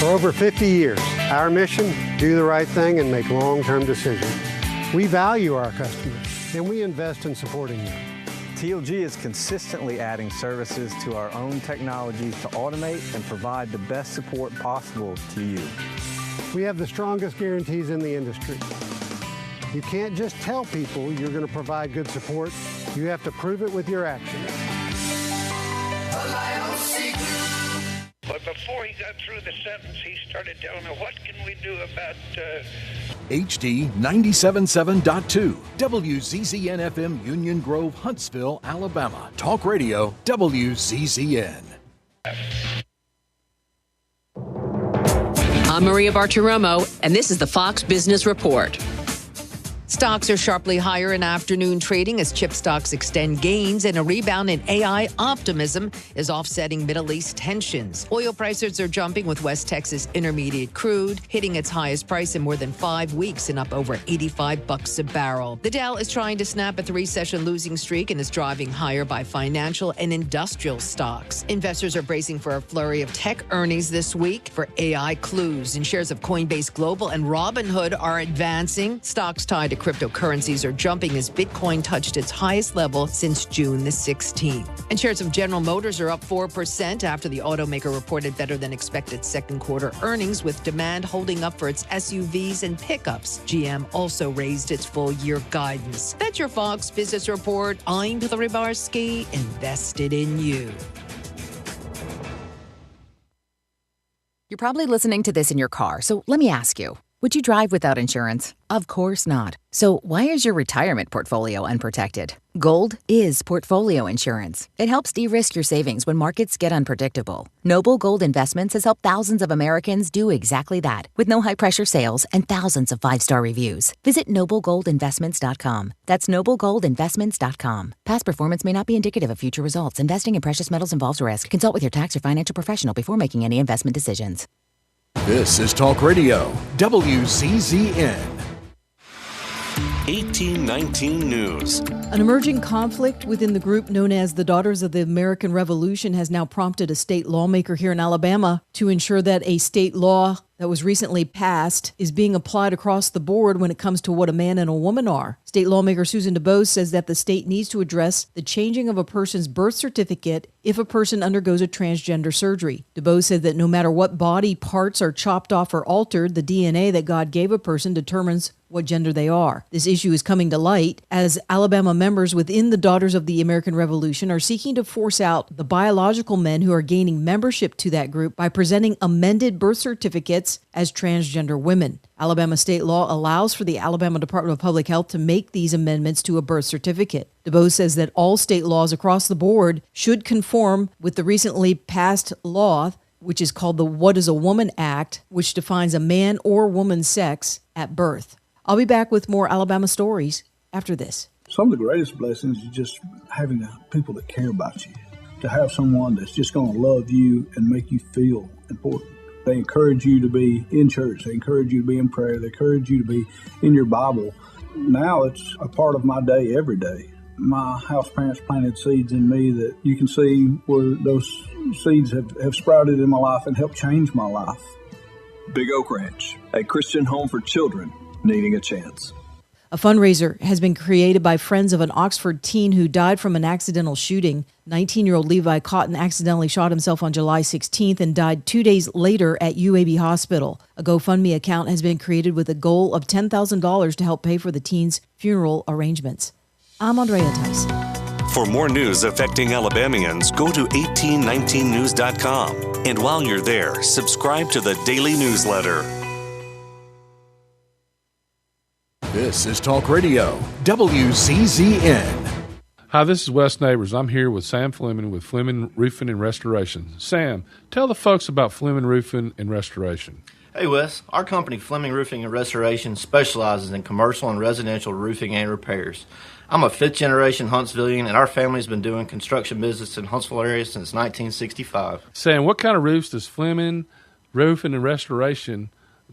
For over 50 years, our mission, do the right thing and make long-term decisions. We value our customers, and we invest in supporting them. TLG is consistently adding services to our own technologies to automate and provide the best support possible to you. We have the strongest guarantees in the industry. You can't just tell people you're going to provide good support. You have to prove it with your actions. But before he got through the sentence, he started telling me, what can we do about... HD 97.7.2, WZZN FM, Union Grove, Huntsville, Alabama. Talk Radio, WZZN. I'm Maria Bartiromo, and this is the Fox Business Report. Stocks are sharply higher in afternoon trading as chip stocks extend gains, and a rebound in AI optimism is offsetting Middle East tensions. Oil prices are jumping, with West Texas Intermediate crude hitting its highest price in more than 5 weeks and up over $85 a barrel. The Dow is trying to snap a 3-session losing streak and is driving higher by financial and industrial stocks. Investors are bracing for a flurry of tech earnings this week for AI clues, and shares of Coinbase Global and Robinhood are advancing. Stocks tied to cryptocurrencies are jumping as Bitcoin touched its highest level since June the 16th. And shares of General Motors are up 4% after the automaker reported better than expected second quarter earnings, with demand holding up for its SUVs and pickups. GM also raised its full year guidance. That's your Fox Business Report. I'm Hillary Barsky, invested in you. You're probably listening to this in your car, so let me ask you. Would you drive without insurance? Of course not. So why is your retirement portfolio unprotected? Gold is portfolio insurance. It helps de-risk your savings when markets get unpredictable. Noble Gold Investments has helped thousands of Americans do exactly that, with no high-pressure sales and thousands of 5-star reviews. Visit noblegoldinvestments.com. That's noblegoldinvestments.com. Past performance may not be indicative of future results. Investing in precious metals involves risk. Consult with your tax or financial professional before making any investment decisions. This is Talk Radio, WZZN. 1819 News. An emerging conflict within the group known as the Daughters of the American Revolution has now prompted a state lawmaker here in Alabama to ensure that a state law that was recently passed is being applied across the board when it comes to what a man and a woman are. State lawmaker Susan DuBose says that the state needs to address the changing of a person's birth certificate if a person undergoes a transgender surgery. DuBose said that no matter what body parts are chopped off or altered, the DNA that God gave a person determines what gender they are. This issue is coming to light as Alabama members within the Daughters of the American Revolution are seeking to force out the biological men who are gaining membership to that group by presenting amended birth certificates as transgender women. Alabama state law allows for the Alabama Department of Public Health to make these amendments to a birth certificate. DuBose says that all state laws across the board should conform with the recently passed law, which is called the What is a Woman Act, which defines a man or woman's sex at birth. I'll be back with more Alabama stories after this. Some of the greatest blessings is just having people that care about you, to have someone that's just going to love you and make you feel important. They encourage you to be in church. They encourage you to be in prayer. They encourage you to be in your Bible. Now it's a part of my day every day. My house parents planted seeds in me that you can see where those seeds have sprouted in my life and helped change my life. Big Oak Ranch, a Christian home for children needing a chance. A fundraiser has been created by friends of an Oxford teen who died from an accidental shooting. 19-year-old Levi Cotton accidentally shot himself on July 16th and died 2 days later at UAB Hospital. A GoFundMe account has been created with a goal of $10,000 to help pay for the teen's funeral arrangements. I'm Andrea Tice. For more news affecting Alabamians, go to 1819news.com. And while you're there, subscribe to the daily newsletter. This is Talk Radio, WZZN. Hi, this is Wes Neighbors. I'm here with Sam Fleming with Fleming Roofing and Restoration. Sam, tell the folks about Fleming Roofing and Restoration. Hey, Wes. Our company, Fleming Roofing and Restoration, specializes in commercial and residential roofing and repairs. I'm a fifth-generation Huntsvillian, and our family's been doing construction business in Huntsville area since 1965. Sam, what kind of roofs does Fleming Roofing and Restoration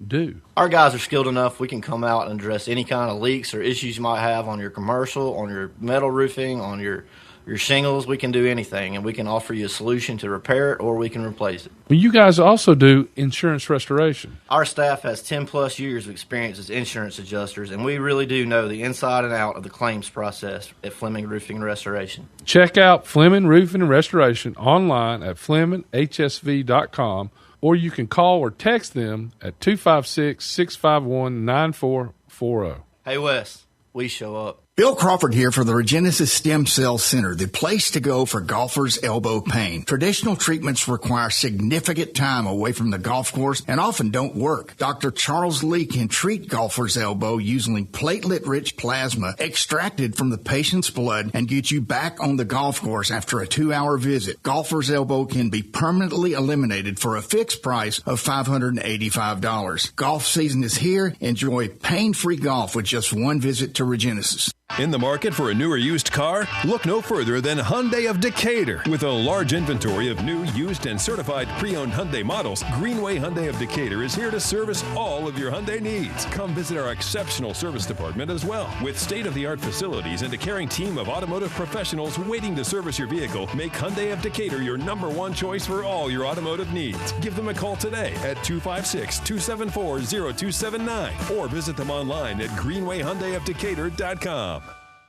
do? Our guys are skilled enough. We can come out and address any kind of leaks or issues you might have on your commercial, on your metal roofing, on your Your shingles, we can do anything, and we can offer you a solution to repair it or we can replace it. Well, you guys also do insurance restoration. Our staff has 10-plus years of experience as insurance adjusters, and we really do know the inside and out of the claims process at Fleming Roofing and Restoration. Check out Fleming Roofing and Restoration online at FlemingHSV.com, or you can call or text them at 256-651-9440. Hey, Wes, we show up. Bill Crawford here for the Regenesis Stem Cell Center, the place to go for golfers' elbow pain. Traditional treatments require significant time away from the golf course and often don't work. Dr. Charles Lee can treat golfers' elbow using platelet-rich plasma extracted from the patient's blood and get you back on the golf course after a 2-hour visit. Golfers' elbow can be permanently eliminated for a fixed price of $585. Golf season is here. Enjoy pain-free golf with just one visit to Regenesis. In the market for a new or used car? Look no further than Hyundai of Decatur. With a large inventory of new, used, and certified pre-owned Hyundai models, Greenway Hyundai of Decatur is here to service all of your Hyundai needs. Come visit our exceptional service department as well. With state-of-the-art facilities and a caring team of automotive professionals waiting to service your vehicle, make Hyundai of Decatur your #1 choice for all your automotive needs. Give them a call today at 256-274-0279 or visit them online at greenwayhyundaiofdecatur.com.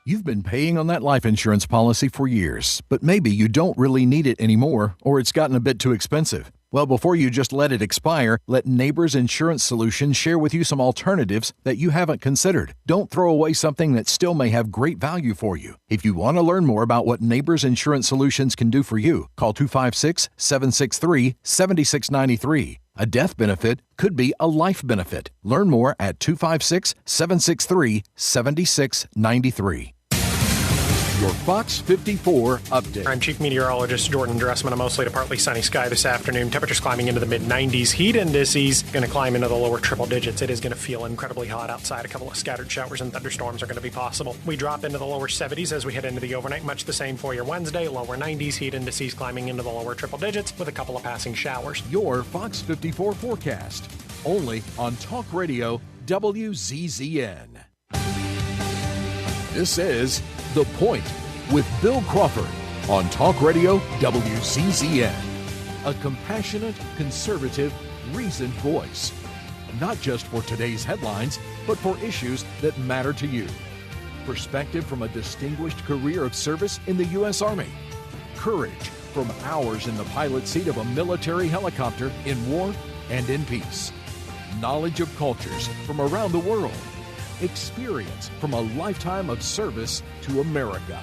You've been paying on that life insurance policy for years, but maybe you don't really need it anymore, or it's gotten a bit too expensive. Well, before you just let it expire, let Neighbors Insurance Solutions share with you some alternatives that you haven't considered. Don't throw away something that still may have great value for you. If you want to learn more about what Neighbors Insurance Solutions can do for you, call 256-763-7693. A death benefit could be a life benefit. Learn more at 256-763-7693. Your Fox 54 update. I'm Chief Meteorologist Jordan Dressman. A mostly to partly sunny sky this afternoon. Temperatures climbing into the mid-90s. Heat indices going to climb into the lower triple digits. It is going to feel incredibly hot outside. A couple of scattered showers and thunderstorms are going to be possible. We drop into the lower 70s as we head into the overnight. Much the same for your Wednesday. Lower 90s. Heat indices climbing into the lower triple digits with a couple of passing showers. Your Fox 54 forecast. Only on Talk Radio WZZN. This is The Point with Bill Crawford on Talk Radio WZZN. A compassionate, conservative, reasoned voice. Not just for today's headlines, but for issues that matter to you. Perspective from a distinguished career of service in the U.S. Army. Courage from hours in the pilot seat of a military helicopter in war and in peace. Knowledge of cultures from around the world. Experience from a lifetime of service to America.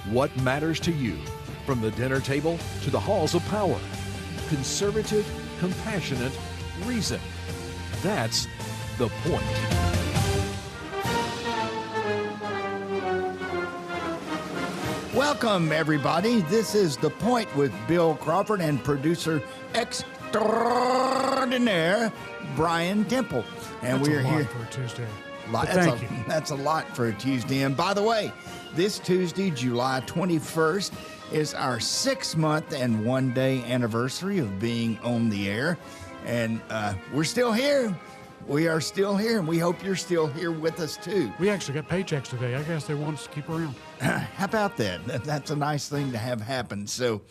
What matters to you, from the dinner table to the halls of power. Conservative, compassionate, reason. That's The Point. Welcome, everybody. This is The Point with Bill Crawford and producer extraordinaire Brian Temple. And we're here for a Tuesday. Thank you. That's a lot for a Tuesday. And by the way, this Tuesday, July 21st, is our 6-month and 1-day anniversary of being on the air. And we're still here. We are still here, and we hope you're still here with us, too. We actually got paychecks today. I guess they want us to keep around. How about that? That's a nice thing to have happen. So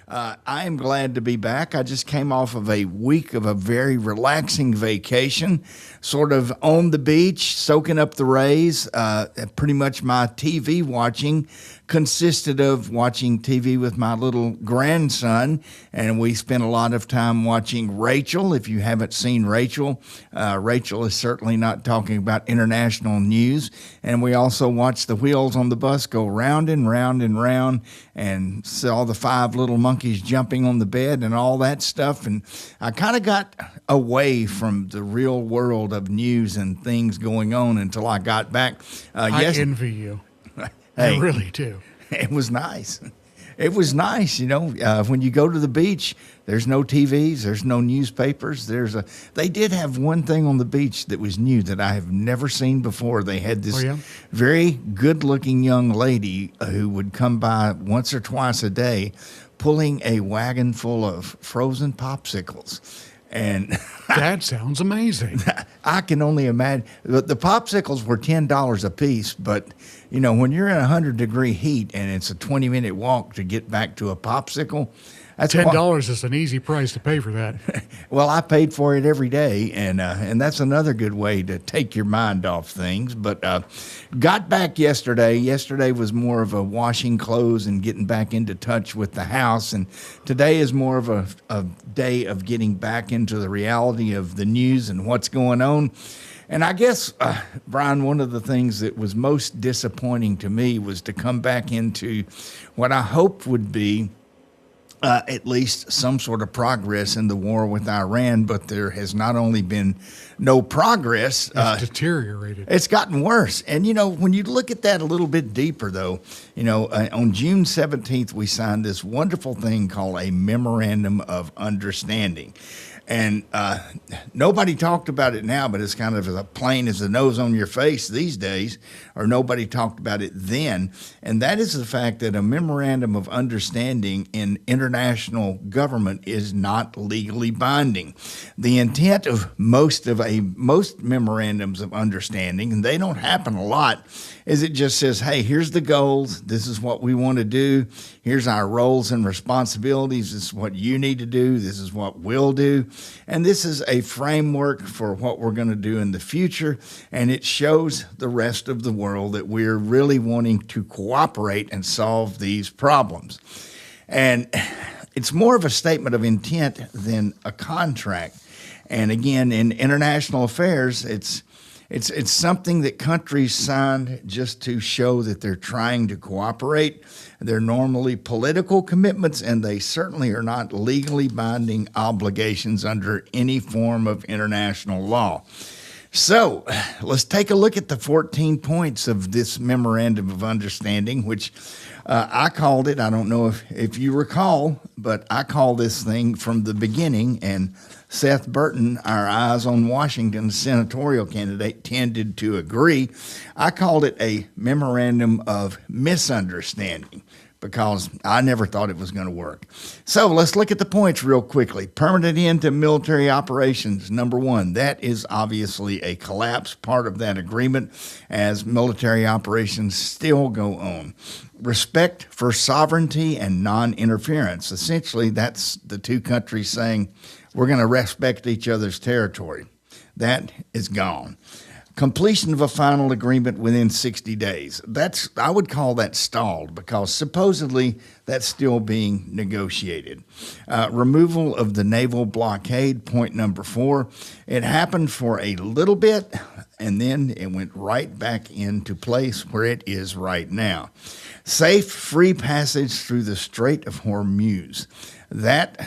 I am glad to be back. I just came off of a week of a very relaxing vacation, sort of on the beach, soaking up the rays. Pretty much my TV watching consisted of watching TV with my little grandson, and we spent a lot of time watching Rachel. If you haven't seen Rachel, Rachel is certainly not talking about international news. And we also watched the wheels on the bus go round and round and round, and saw the 5 little monkeys jumping on the bed and all that stuff. And I kind of got away from the real world of news and things going on until I got back. I envy you. Hey, I really do. It was nice. It was nice, when you go to the beach, there's no TVs, there's no newspapers. They did have one thing on the beach that was new that I have never seen before. They had this very good-looking young lady who would come by once or twice a day pulling a wagon full of frozen popsicles. And that sounds amazing. I can only imagine. The popsicles were $10 a piece, but when you're in 100-degree heat and it's a 20-minute walk to get back to a popsicle, that's $10 is an easy price to pay for that. Well, I paid for it every day, and that's another good way to take your mind off things. But got back yesterday. Yesterday was more of a washing clothes and getting back into touch with the house, and today is more of a day of getting back into the reality of the news and what's going on. And I guess, Brian, one of the things that was most disappointing to me was to come back into what I hoped would be at least some sort of progress in the war with Iran, but there has not only been no progress. It's deteriorated. It's gotten worse. And, when you look at that a little bit deeper, though, on June 17th, we signed this wonderful thing called a Memorandum of Understanding. And nobody talked about it now, but it's kind of as plain as the nose on your face these days, or nobody talked about it then. And that is the fact that a memorandum of understanding in international government is not legally binding. The intent of most memorandums of understanding, and they don't happen a lot, is it just says, hey, here's the goals. This is what we want to do. Here's our roles and responsibilities. This is what you need to do. This is what we'll do. And this is a framework for what we're going to do in the future. And it shows the rest of the world that we're really wanting to cooperate and solve these problems. And it's more of a statement of intent than a contract. And again, in international affairs, it's something that countries sign just to show that they're trying to cooperate. They're normally political commitments, and they certainly are not legally binding obligations under any form of international law. So let's take a look at the 14 points of this Memorandum of Understanding, which I called it. I don't know if you recall, but I call this thing from the beginning, and Seth Burton, our Eyes on Washington senatorial candidate, tended to agree. I called it a Memorandum of Misunderstanding because I never thought it was going to work. So let's look at the points real quickly. Permanent end to military operations, number one. That is obviously a collapse part of that agreement as military operations still go on. Respect for sovereignty and non-interference. Essentially, that's the two countries saying we're going to respect each other's territory. That is gone. Completion of a final agreement within 60 days. I would call that stalled because supposedly that's still being negotiated. Removal of the naval blockade, point number 4. It happened for a little bit, and then it went right back into place where it is right now. Safe, free passage through the Strait of Hormuz. That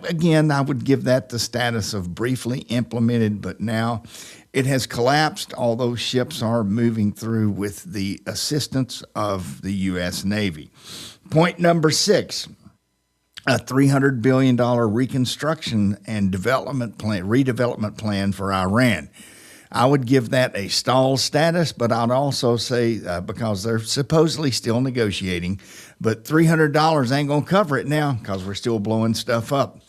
again, I would give that the status of briefly implemented, but now it has collapsed, although ships are moving through with the assistance of the U.S. Navy. Point number 6, a $300 billion reconstruction and redevelopment plan for Iran. I would give that a stall status, but I'd also say, because they're supposedly still negotiating, but $300 ain't going to cover it now because we're still blowing stuff up.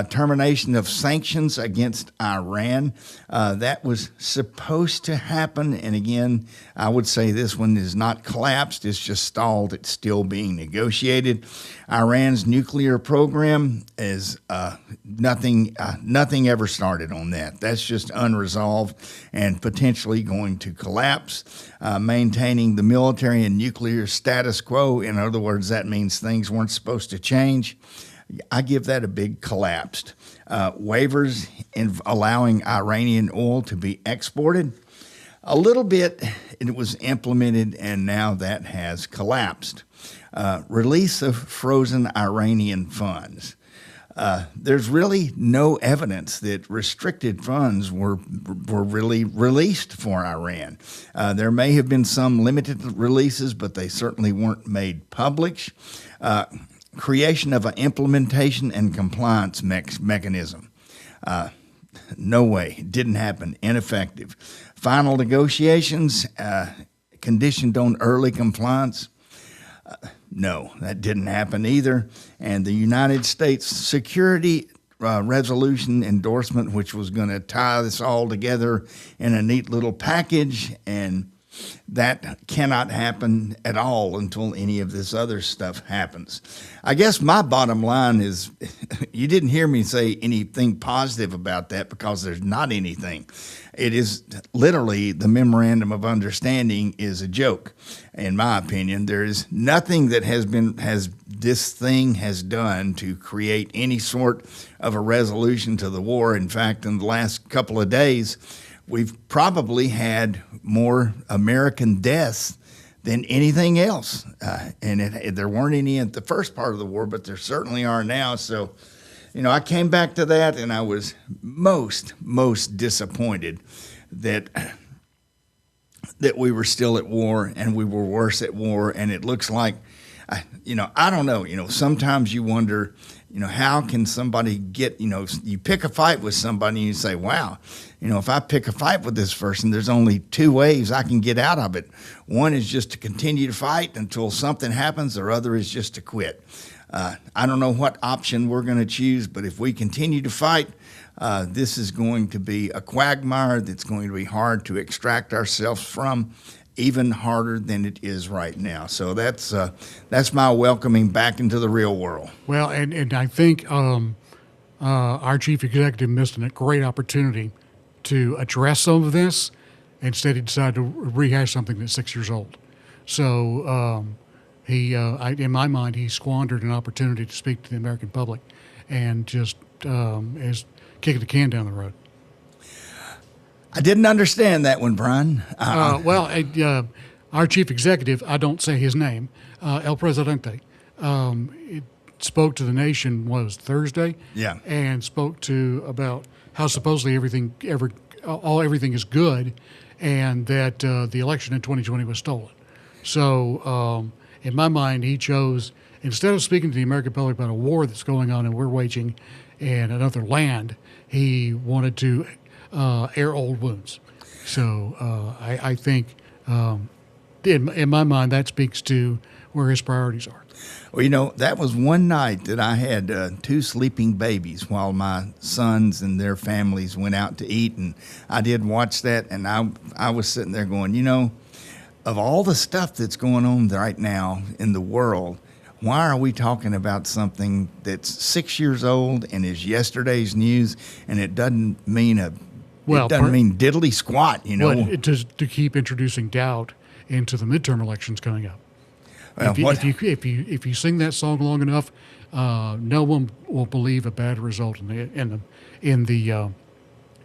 Termination of sanctions against Iran. That was supposed to happen. And again, I would say this one is not collapsed. It's just stalled. It's still being negotiated. Iran's nuclear program is nothing ever started on that. That's just unresolved and potentially going to collapse. Maintaining the military and nuclear status quo. In other words, that means things weren't supposed to change. I give that a big collapsed. Waivers in allowing Iranian oil to be exported. A little bit, it was implemented, and now that has collapsed. Release of frozen Iranian funds. There's really no evidence that restricted funds were really released for Iran. There may have been some limited releases, but they certainly weren't made public. Creation of an implementation and compliance mechanism. No way. It didn't happen. Ineffective. Final negotiations conditioned on early compliance. No, that didn't happen either. And the United States security resolution endorsement, which was going to tie this all together in a neat little package, and that cannot happen at all until any of this other stuff happens. I guess my bottom line is you didn't hear me say anything positive about that because there's not anything. It is literally the memorandum of understanding is a joke, in my opinion. There is nothing that this thing has done to create any sort of a resolution to the war. In fact, in the last couple of days, we've probably had more American deaths than anything else. There weren't any at the first part of the war, but there certainly are now. So, I came back to that, and I was most disappointed that we were still at war and we were worse at war. And it looks like, I don't know, sometimes you wonder, how can somebody get, you pick a fight with somebody and you say, wow, if I pick a fight with this person, there's only two ways I can get out of it. One is just to continue to fight until something happens, or other is just to quit. I don't know what option we're going to choose, but if we continue to fight, this is going to be a quagmire that's going to be hard to extract ourselves from, even harder than it is right now. So that's my welcoming back into the real world. Well, and I think our chief executive missed a great opportunity to address some of this. Instead, he decided to rehash something that's 6 years old. So in my mind, he squandered an opportunity to speak to the American public and just is kicking the can down the road. I didn't understand that one, Brian. Our chief executive, I don't say his name, El Presidente, spoke to the nation, Thursday? Yeah. And spoke to about how supposedly everything is good, and that the election in 2020 was stolen. So in my mind, he chose, instead of speaking to the American public about a war that's going on and we're waging in another land, he wanted to air old wounds. So I think, in my mind, that speaks to where his priorities are. Well, that was one night that I had two sleeping babies while my sons and their families went out to eat, and I did watch that, and I was sitting there going, of all the stuff that's going on right now in the world, why are we talking about something that's 6 years old and is yesterday's news, and it doesn't mean mean diddly squat, Well, to keep introducing doubt into the midterm elections coming up. Well, if you sing that song long enough, no one will believe a bad result in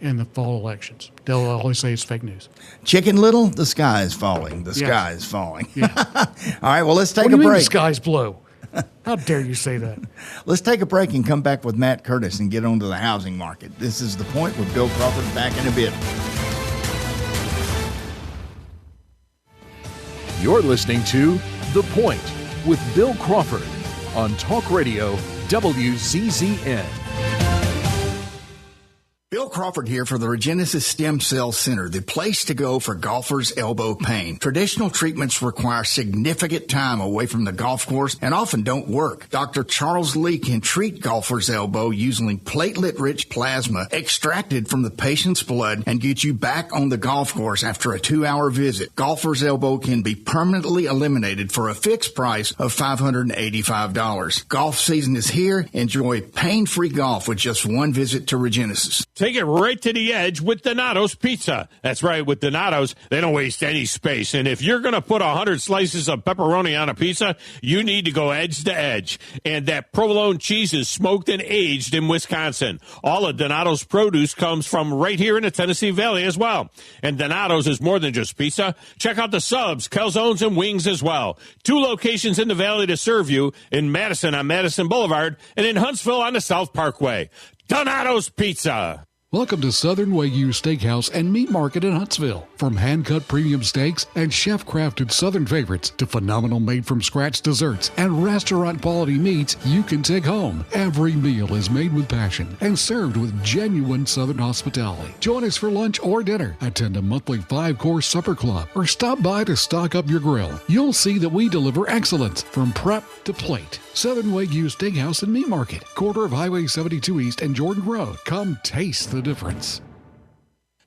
the fall elections. They'll always say it's fake news. Chicken Little, the sky is falling. The sky is falling. Yeah. All right, well, let's take a break. The sky's blue? How dare you say that? Let's take a break and come back with Matt Curtis and get on to the housing market. This is The Point with Bill Crawford. Back in a bit. You're listening to The Point with Bill Crawford on Talk Radio WCZN. Bill Crawford here for the Regenesis Stem Cell Center, the place to go for golfers' elbow pain. Traditional treatments require significant time away from the golf course and often don't work. Dr. Charles Lee can treat golfers' elbow using platelet-rich plasma extracted from the patient's blood and get you back on the golf course after a 2-hour visit. Golfers' elbow can be permanently eliminated for a fixed price of $585. Golf season is here. Enjoy pain-free golf with just one visit to Regenesis. Take it right to the edge with Donato's Pizza. That's right, with Donato's, they don't waste any space. And if you're going to put 100 slices of pepperoni on a pizza, you need to go edge to edge. And that provolone cheese is smoked and aged in Wisconsin. All of Donato's produce comes from right here in the Tennessee Valley as well. And Donato's is more than just pizza. Check out the subs, calzones, and wings as well. 2 locations in the valley to serve you, in Madison on Madison Boulevard and in Huntsville on the South Parkway. Donato's Pizza. Welcome to Southern Wagyu Steakhouse and Meat Market in Huntsville. From hand-cut premium steaks and chef-crafted Southern favorites to phenomenal made-from-scratch desserts and restaurant-quality meats you can take home. Every meal is made with passion and served with genuine Southern hospitality. Join us for lunch or dinner. Attend a monthly 5-course supper club or stop by to stock up your grill. You'll see that we deliver excellence from prep to plate. Southern Wagyu Steakhouse and Meat Market, corner of Highway 72 East and Jordan Road. Come taste the difference.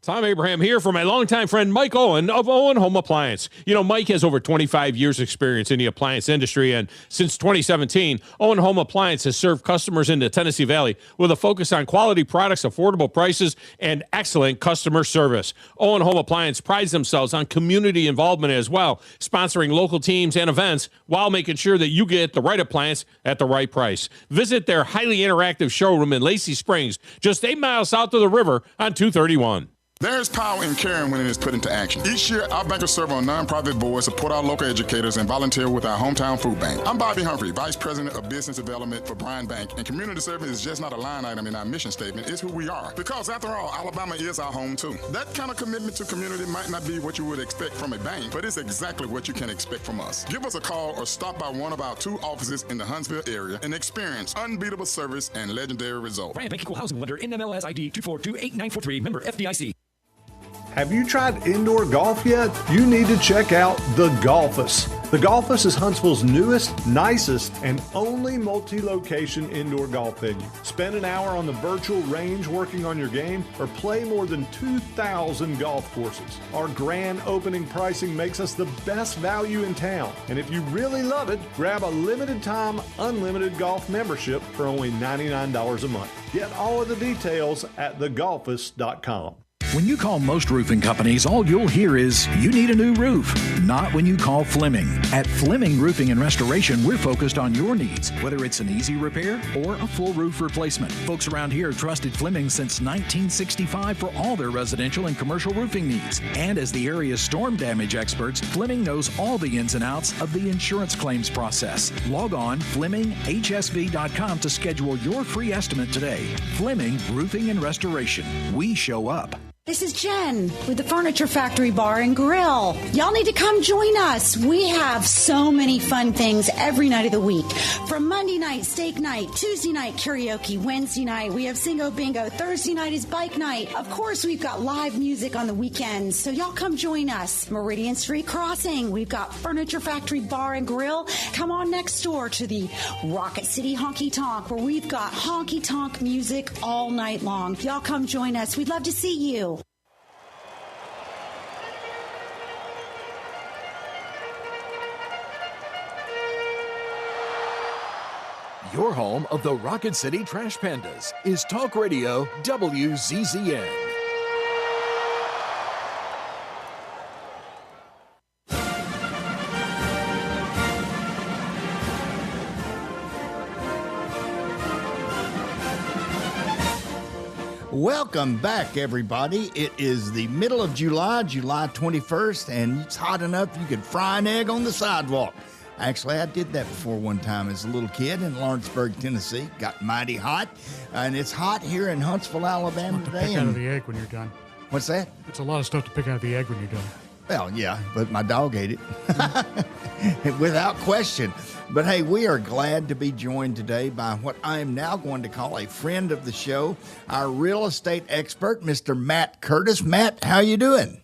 Tom Abraham here for my longtime friend Mike Owen of Owen Home Appliance. You know, Mike has over 25 years experience in the appliance industry, and since 2017, Owen Home Appliance has served customers in the Tennessee Valley with a focus on quality products, affordable prices, and excellent customer service. Owen Home Appliance prides themselves on community involvement as well, sponsoring local teams and events while making sure that you get the right appliance at the right price. Visit their highly interactive showroom in Lacey Springs, just 8 miles south of the river on 231. There's power in caring when it is put into action. Each year, our bankers serve on nonprofit boards, support our local educators, and volunteer with our hometown food bank. I'm Bobby Humphrey, Vice President of Business Development for Bryan Bank, and community service is just not a line item in our mission statement. It's who we are. Because after all, Alabama is our home too. That kind of commitment to community might not be what you would expect from a bank, but it's exactly what you can expect from us. Give us a call or stop by one of our 2 offices in the Huntsville area and experience unbeatable service and legendary results. Bryan Bank Equal Housing Lender, NMLS ID 2428943, member FDIC. Have you tried indoor golf yet? You need to check out The Golfus. The Golfus is Huntsville's newest, nicest, and only multi-location indoor golf venue. Spend an hour on the virtual range working on your game or play more than 2,000 golf courses. Our grand opening pricing makes us the best value in town. And if you really love it, grab a limited time, unlimited golf membership for only $99 a month. Get all of the details at thegolfus.com. When you call most roofing companies, all you'll hear is, you need a new roof. Not when you call Fleming. At Fleming Roofing and Restoration, we're focused on your needs, whether it's an easy repair or a full roof replacement. Folks around here have trusted Fleming since 1965 for all their residential and commercial roofing needs. And as the area's storm damage experts, Fleming knows all the ins and outs of the insurance claims process. Log on FlemingHSV.com to schedule your free estimate today. Fleming Roofing and Restoration. We show up. This is Jen with the Furniture Factory Bar and Grill. Y'all need to come join us. We have so many fun things every night of the week. From Monday night, steak night, Tuesday night, karaoke, Wednesday night, we have Singo Bingo, Thursday night is bike night. Of course, we've got live music on the weekends, so y'all come join us. Meridian Street Crossing, we've got Furniture Factory Bar and Grill. Come on next door to the Rocket City Honky Tonk, where we've got honky tonk music all night long. Y'all come join us. We'd love to see you. Your home of the Rocket City Trash Pandas is Talk Radio WZZN. Welcome back, everybody. It is the middle of July, July 21st, and it's hot enough you could fry an egg on the sidewalk. Actually, I did that before one time as a little kid in Lawrenceburg, Tennessee. Got mighty hot, and it's hot here in Huntsville, Alabama today. Pick out of the egg when you're done. What's that? It's a lot of stuff to pick out of the egg when you're done. Well, yeah, but my dog ate it without question. But hey, we are glad to be joined today by what I am now going to call a friend of the show, our real estate expert, Mr. Matt Curtis. Matt, how you doing?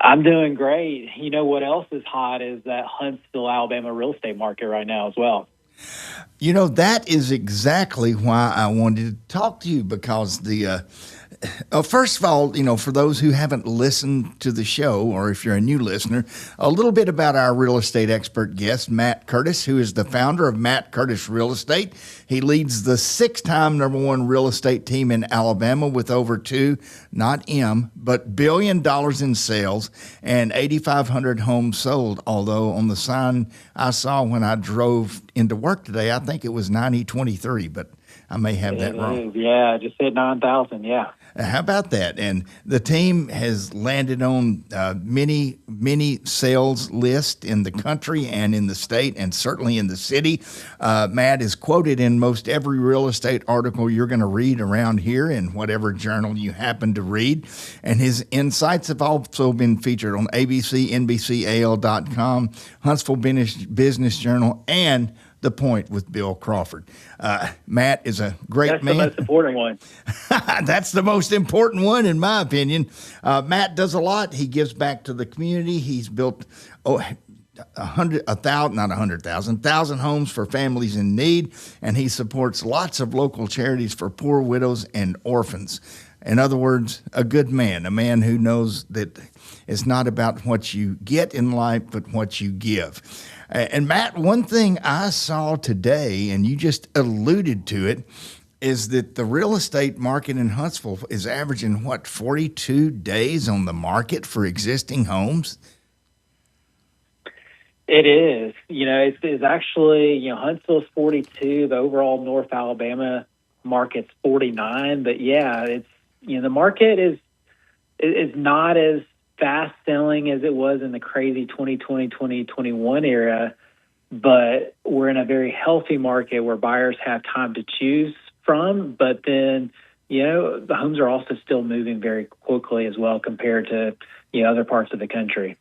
I'm doing great. You know what else is hot is that Huntsville, Alabama real estate market right now as well. You know, that is exactly why I wanted to talk to you, because the first of all, you know, for those who haven't listened to the show, or if you're a new listener, a little bit about our real estate expert guest, Matt Curtis, who is the founder of Matt Curtis Real Estate. He leads the 6-time #1 real estate team in Alabama with over $2 billion in sales and 8,500 homes sold. Although on the sign I saw when I drove into work today, I think it was 90-23, but I may have that wrong. Yeah, just hit 9,000. Yeah. How about that? And the team has landed on many sales lists in the country and in the state and certainly in the city. Matt is quoted in most every real estate article you're going to read around here in whatever journal you happen to read. And his insights have also been featured on ABC, NBC, AL.com, Huntsville Business Journal, and The Point with Bill Crawford. Matt is a great man. That's the most important one. That's the most important one, in my opinion. Matt does a lot. He gives back to the community. He's built 1,000 homes for families in need, and he supports lots of local charities for poor widows and orphans. In other words, a good man, a man who knows that it's not about what you get in life, but what you give. And Matt, one thing I saw today, and you just alluded to it, is that the real estate market in Huntsville is averaging, 42 days on the market for existing homes? It is. It's actually, Huntsville's 42. The overall North Alabama market's 49. But, yeah, it's, the market is not as fast selling as it was in the crazy 2020, 2021 era, but we're in a very healthy market where buyers have time to choose from. But then, the homes are also still moving very quickly as well compared to, other parts of the country.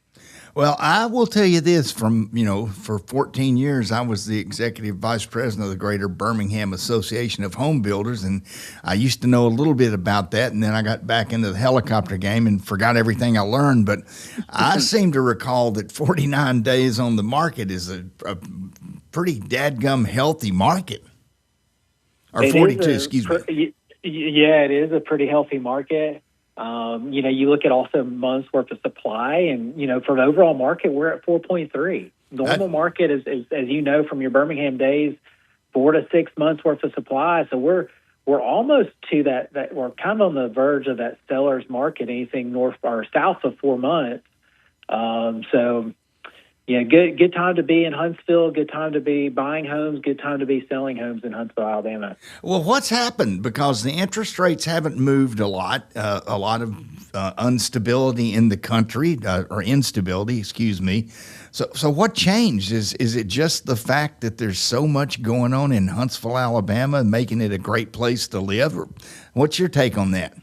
Well, I will tell you this for 14 years, I was the executive vice president of the Greater Birmingham Association of Home Builders, and I used to know a little bit about that, and then I got back into the helicopter game and forgot everything I learned. But I seem to recall that 49 days on the market is a pretty dadgum healthy market. Or 42, excuse me. Yeah, it is a pretty healthy market. You look at also months worth of supply, and, for the overall market, we're at 4.3. Normal market is, as you know from your Birmingham days, 4 to 6 months worth of supply. So we're almost to that we're kind of on the verge of that seller's market, anything north or south of 4 months. Good time to be in Huntsville, good time to be buying homes, good time to be selling homes in Huntsville, Alabama. Well, what's happened? Because the interest rates haven't moved a lot of instability in the country, or instability, excuse me. So what changed? Is it just the fact that there's so much going on in Huntsville, Alabama, making it a great place to live? Or what's your take on that?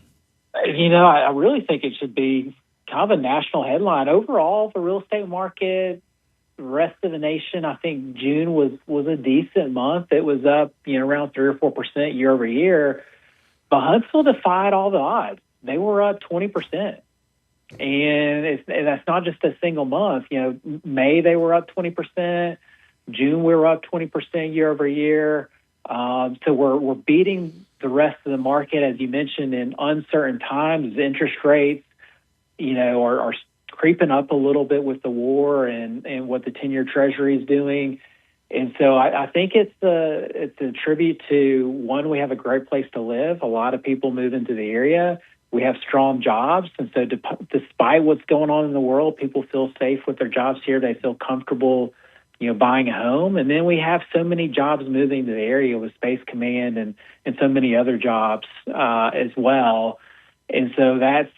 I really think it should be kind of a national headline. Overall, the real estate market, the rest of the nation, I think June was a decent month. It was up, around 3 or 4% year over year. But Huntsville defied all the odds. They were up 20%. And that's not just a single month. May they were up 20%. June we were up 20% year over year. So we're beating the rest of the market, as you mentioned, in uncertain times. Interest rates, are creeping up a little bit with the war and what the 10-year Treasury is doing. And so I think it's a tribute to, one, we have a great place to live. A lot of people move into the area. We have strong jobs. And so despite what's going on in the world, people feel safe with their jobs here. They feel comfortable, buying a home. And then we have so many jobs moving to the area with Space Command and so many other jobs as well. And so I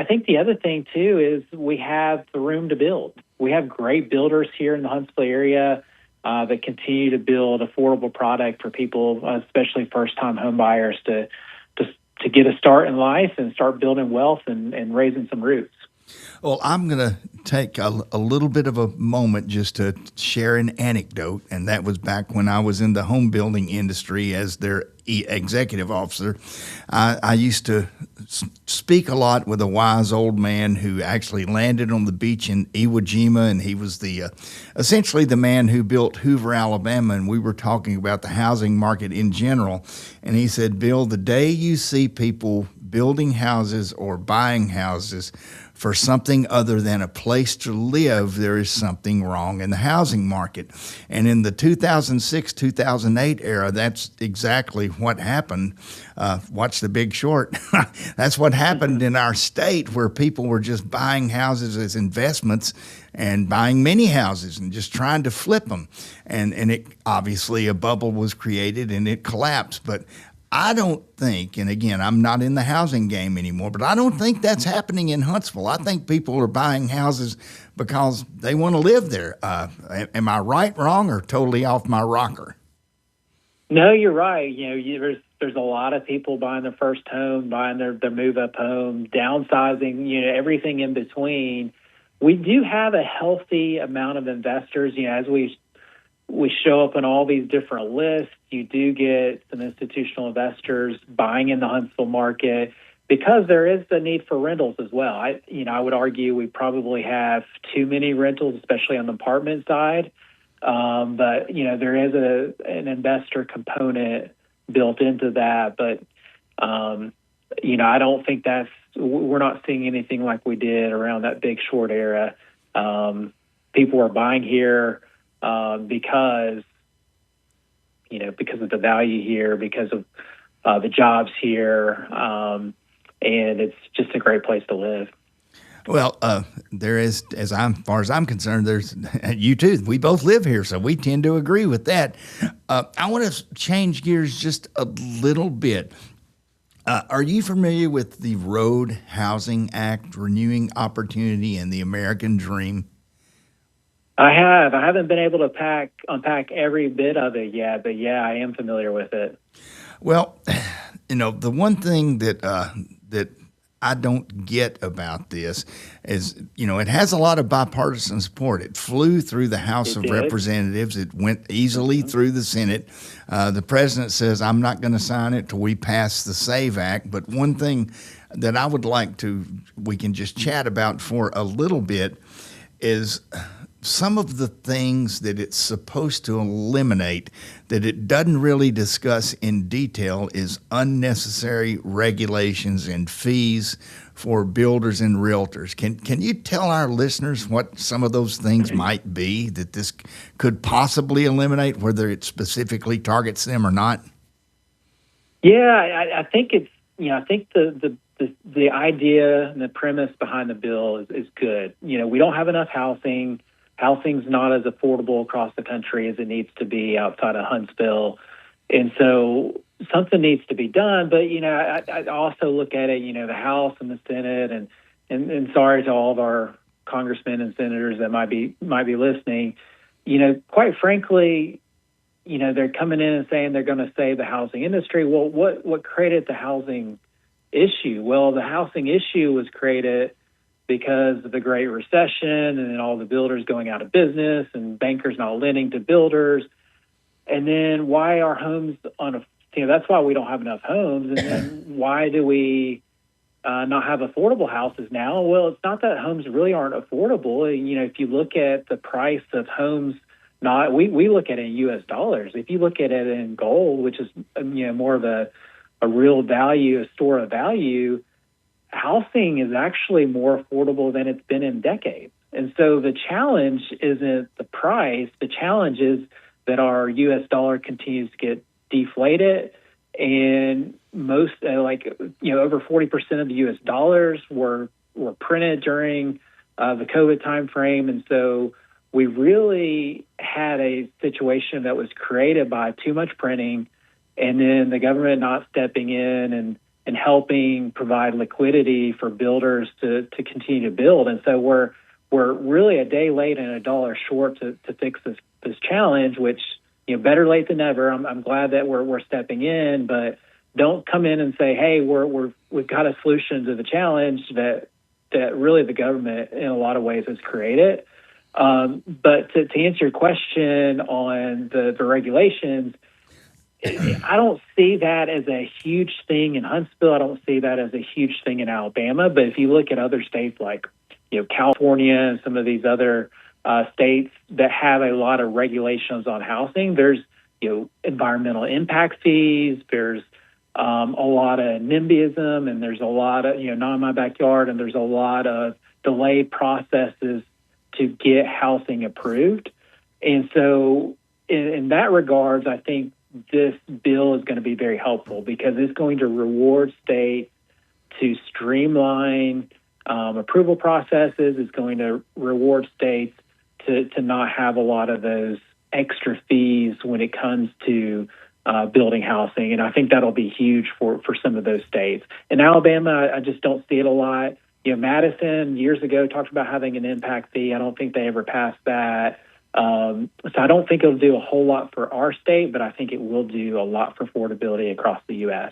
think the other thing, too, is we have the room to build. We have great builders here in the Huntsville area that continue to build affordable product for people, especially first-time home buyers, to get a start in life and start building wealth and raising some roots. Well, I'm going to take a little bit of a moment just to share an anecdote, and that was back when I was in the home building industry as their executive officer. I used to speak a lot with a wise old man who actually landed on the beach in Iwo Jima, and he was essentially the man who built Hoover, Alabama, and we were talking about the housing market in general. And he said, Bill, the day you see people building houses or buying houses for something other than a place to live, there is something wrong in the housing market. And in the 2006-2008 era, that's exactly what happened. Watch The Big Short. That's what happened in our state, where people were just buying houses as investments and buying many houses and just trying to flip them. And it obviously a bubble was created and it collapsed. But I don't think, and again, I'm not in the housing game anymore, but I don't think that's happening in Huntsville. I think people are buying houses because they want to live there. Am I right, wrong, or totally off my rocker? No, you're right. There's a lot of people buying their first home, buying their move-up home, downsizing, everything in between. We do have a healthy amount of investors, as we show up on all these different lists. You do get some institutional investors buying in the Huntsville market because there is the need for rentals as well. I would argue we probably have too many rentals, especially on the apartment side. But there is an investor component built into that. But I don't think we're not seeing anything like we did around that Big Short era. People are buying here because of the value here, because of the jobs here, and it's just a great place to live. Well, there is, far as I'm concerned, there's you too. We both live here, so we tend to agree with that. I want to change gears just a little bit. Are you familiar with the Road Housing Act, Renewing Opportunity, and the American Dream? I have. I haven't been able to unpack every bit of it yet, but yeah, I am familiar with it. Well, the one thing that I don't get about this is, it has a lot of bipartisan support. It flew through the House of Representatives. It went easily through the Senate. The president says, I'm not going to sign it till we pass the SAVE Act. But one thing that I would like we can just chat about for a little bit is some of the things that it's supposed to eliminate that it doesn't really discuss in detail is unnecessary regulations and fees for builders and realtors. Can you tell our listeners what some of those things might be that this could possibly eliminate, whether it specifically targets them or not? Yeah, I think it's, I think the idea and the premise behind the bill is good. We don't have enough housing. Housing's not as affordable across the country as it needs to be outside of Huntsville. And so something needs to be done. But, I also look at it, the House and the Senate, and sorry to all of our congressmen and senators that might be listening, quite frankly, they're coming in and saying they're going to save the housing industry. Well, what created the housing issue? Well, the housing issue was created because of the Great Recession and then all the builders going out of business and bankers not lending to builders. And then why are homes that's why we don't have enough homes. And then why do we not have affordable houses now? Well, it's not that homes really aren't affordable. If you look at the price of homes, we look at it in U.S. dollars. If you look at it in gold, which is, more of a real value, a store of value, housing is actually more affordable than it's been in decades. And so the challenge isn't the price. The challenge is that our U.S. dollar continues to get deflated. And most, over 40% of the U.S. dollars were printed during the COVID timeframe. And so we really had a situation that was created by too much printing and then the government not stepping in and helping provide liquidity for builders to continue to build. And so we're really a day late and a dollar short to fix this challenge, which, better late than never. I'm glad that we're stepping in, but don't come in and say, hey, we've got a solution to the challenge that really the government in a lot of ways has created. But to answer your question on the regulations, I don't see that as a huge thing in Huntsville. I don't see that as a huge thing in Alabama. But if you look at other states like, California and some of these other states that have a lot of regulations on housing, there's, environmental impact fees, there's, a lot of NIMBYism, and there's a lot of, not in my backyard, and there's a lot of delayed processes to get housing approved. And so in that regards, I think this bill is going to be very helpful because it's going to reward states to streamline approval processes. It's going to reward states to not have a lot of those extra fees when it comes to building housing. And I think that'll be huge for some of those states. In Alabama, I just don't see it a lot. Madison years ago talked about having an impact fee. I don't think they ever passed that. So I don't think it'll do a whole lot for our state, but I think it will do a lot for affordability across the U.S.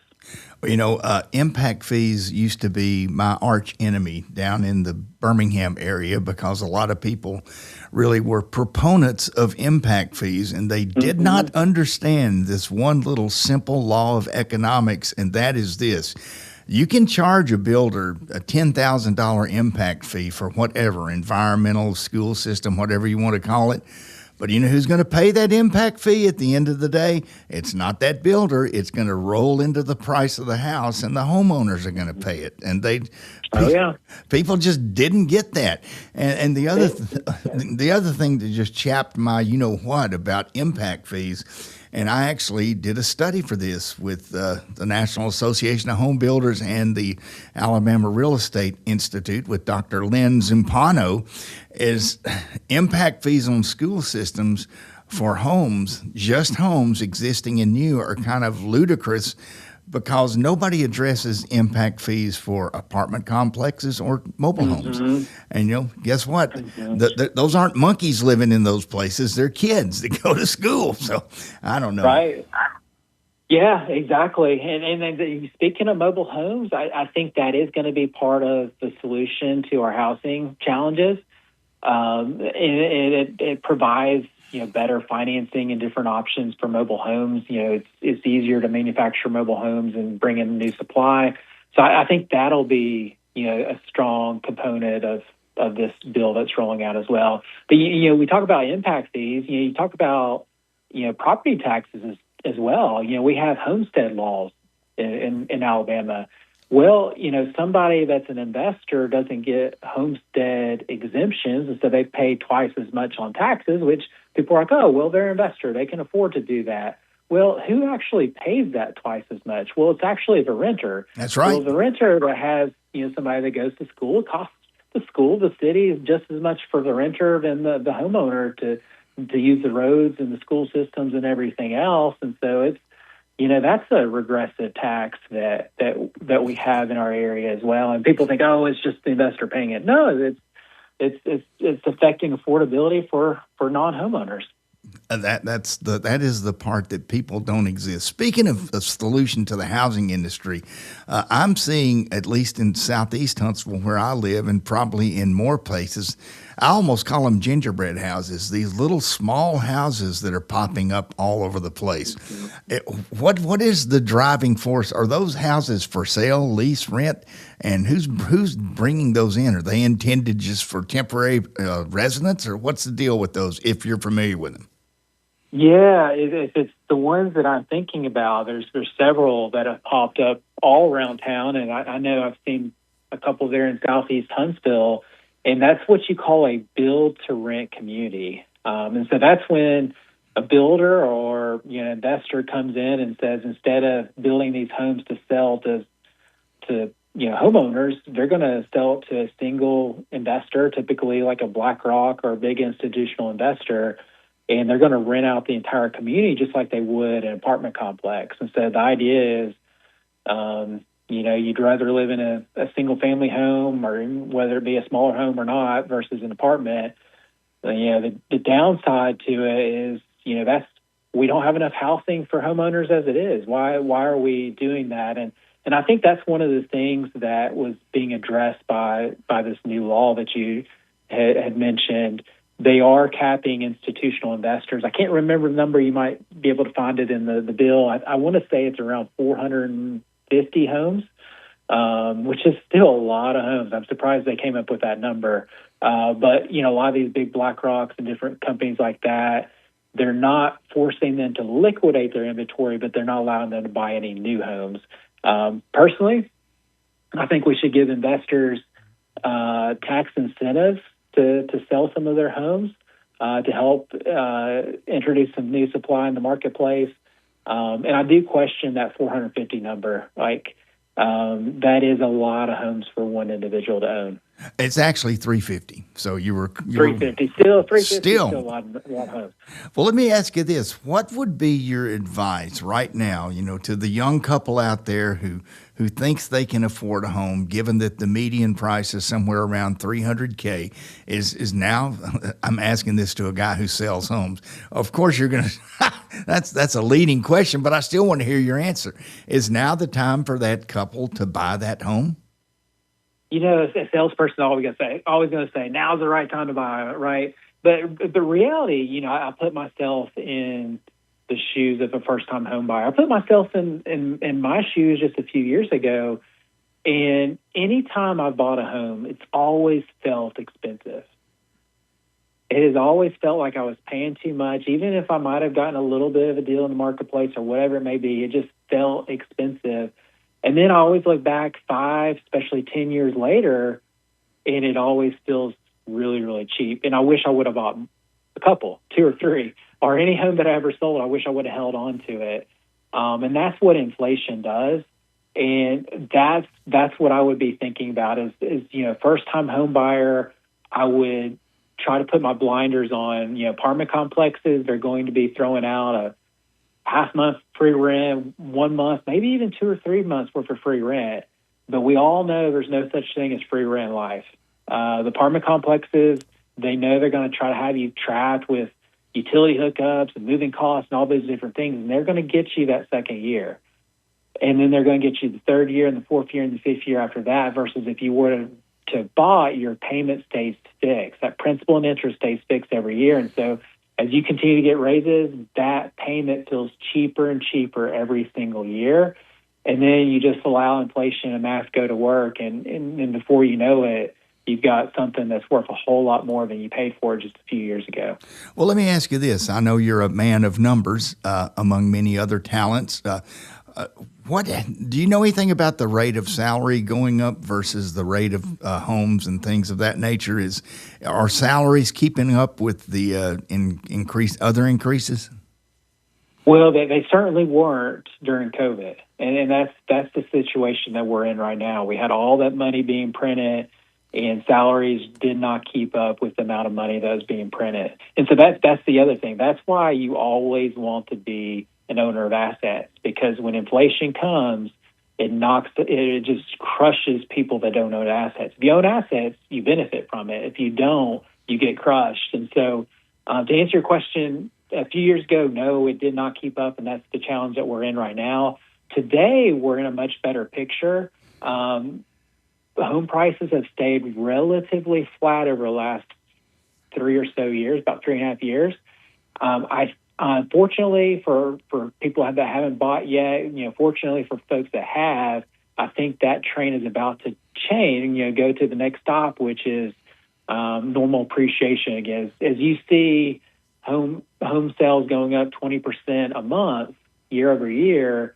Impact fees used to be my arch enemy down in the Birmingham area because a lot of people really were proponents of impact fees, and they did not understand this one little simple law of economics, and that is this. You can charge a builder a $10,000 impact fee for whatever, environmental, school system, whatever you want to call it. But you know who's going to pay that impact fee at the end of the day? It's not that builder. It's going to roll into the price of the house, and the homeowners are going to pay it. And people just didn't get that. And the other thing that just chapped my you-know-what about impact fees, and I actually did a study for this with the National Association of Home Builders and the Alabama Real Estate Institute with Dr. Lynn Zumpano, is impact fees on school systems for homes, just homes existing and new, are kind of ludicrous because nobody addresses impact fees for apartment complexes or mobile homes. And, guess what? Those aren't monkeys living in those places. They're kids that go to school. So I don't know. Right. Yeah, exactly. And then speaking of mobile homes, I think that is going to be part of the solution to our housing challenges. It provides better financing and different options for mobile homes. It's easier to manufacture mobile homes and bring in new supply. So I think that'll be a strong component of this bill that's rolling out as well. But we talk about impact fees. You talk about property taxes as well. We have homestead laws in Alabama. Well, somebody that's an investor doesn't get homestead exemptions, and so they pay twice as much on taxes, which people are like, oh, well, they're an investor. They can afford to do that. Well, who actually pays that twice as much? Well, it's actually the renter. That's right. Well, the renter that has, somebody that goes to school, it costs the school, the city, just as much for the renter than the homeowner to use the roads and the school systems and everything else. And so it's, that's a regressive tax that we have in our area as well. And people think, oh, it's just the investor paying it. No, it's affecting affordability for non-homeowners. That is the part that people don't exist. Speaking of the solution to the housing industry, I'm seeing, at least in Southeast Huntsville where I live, and probably in more places, I almost call them gingerbread houses, these little small houses that are popping up all over the place. What is the driving force? Are those houses for sale, lease, rent? And who's bringing those in? Are they intended just for temporary residents, or what's the deal with those, if you're familiar with them? Yeah, if it's the ones that I'm thinking about, there's several that have popped up all around town, and I know I've seen a couple there in Southeast Huntsville, and that's what you call a build-to-rent community. And so that's when a builder or investor comes in and says, instead of building these homes to sell to homeowners, they're going to sell it to a single investor, typically like a BlackRock or a big institutional investor, and they're going to rent out the entire community just like they would an apartment complex. And so the idea is, you'd rather live in a single-family home, or whether it be a smaller home or not, versus an apartment. The downside to it is, we don't have enough housing for homeowners as it is. Why are we doing that? And I think that's one of the things that was being addressed by this new law that you had mentioned. They are capping institutional investors. I can't remember the number. You might be able to find it in the bill. I want to say it's around 450 homes, which is still a lot of homes. I'm surprised they came up with that number. But, a lot of these big BlackRocks and different companies like that, they're not forcing them to liquidate their inventory, but they're not allowing them to buy any new homes. Personally, I think we should give investors tax incentives to sell some of their homes to help introduce some new supply in the marketplace. And I do question that 450 number. That is a lot of homes for one individual to own. It's actually 350. So you were 350. Still 350. Still a lot of homes. Well, let me ask you this: what would be your advice right now? To the young couple out there who thinks they can afford a home, given that the median price is somewhere around $300K, is now. I'm asking this to a guy who sells homes. Of course, you're going to. That's a leading question, but I still want to hear your answer. Is now the time for that couple to buy that home? A salesperson always going to say, now's the right time to buy it, right? But the reality, I put myself in the shoes of a first-time home buyer. I put myself in my shoes just a few years ago, and anytime I bought a home, it's always felt expensive. It has always felt like I was paying too much, even if I might have gotten a little bit of a deal in the marketplace or whatever it may be. It just felt expensive. And then I always look back 5, especially 10 years later, and it always feels really, really cheap. And I wish I would have bought a couple, 2 or 3, or any home that I ever sold. I wish I would have held on to it. And that's what inflation does. And that's what I would be thinking about is first-time home buyer, I would try to put my blinders on. Apartment complexes, they're going to be throwing out a half month free rent, 1 month, maybe even 2 or 3 months worth of free rent. But we all know there's no such thing as free rent in life. The apartment complexes, they know they're going to try to have you trapped with utility hookups and moving costs and all those different things, and they're going to get you that second year. And then they're going to get you the third year and the fourth year and the fifth year after that, versus if you were to buy, your payment stays fixed. That principal and interest stays fixed every year. And so as you continue to get raises, that payment feels cheaper and cheaper every single year. And then you just allow inflation and math go to work. And before you know it, you've got something that's worth a whole lot more than you paid for just a few years ago. Well, let me ask you this. I know you're a man of numbers among many other talents. What do you know anything about the rate of salary going up versus the rate of homes and things of that nature? Are salaries keeping up with the other increases? Well, they certainly weren't during COVID, and that's the situation that we're in right now. We had all that money being printed, and salaries did not keep up with the amount of money that was being printed. And so that's the other thing. That's why you always want to be an owner of assets, because when inflation comes, it just crushes people that don't own assets. If you own assets, you benefit from it. If you don't, you get crushed. And so to answer your question, a few years ago, no, it did not keep up, and that's the challenge that we're in right now. Today, we're in a much better picture. Home prices have stayed relatively flat over the last 3 or so years, about 3.5 years. Unfortunately, for people that haven't bought yet, fortunately for folks that have, I think that train is about to change and, go to the next stop, which is normal appreciation again. As you see home sales going up 20% a month year over year,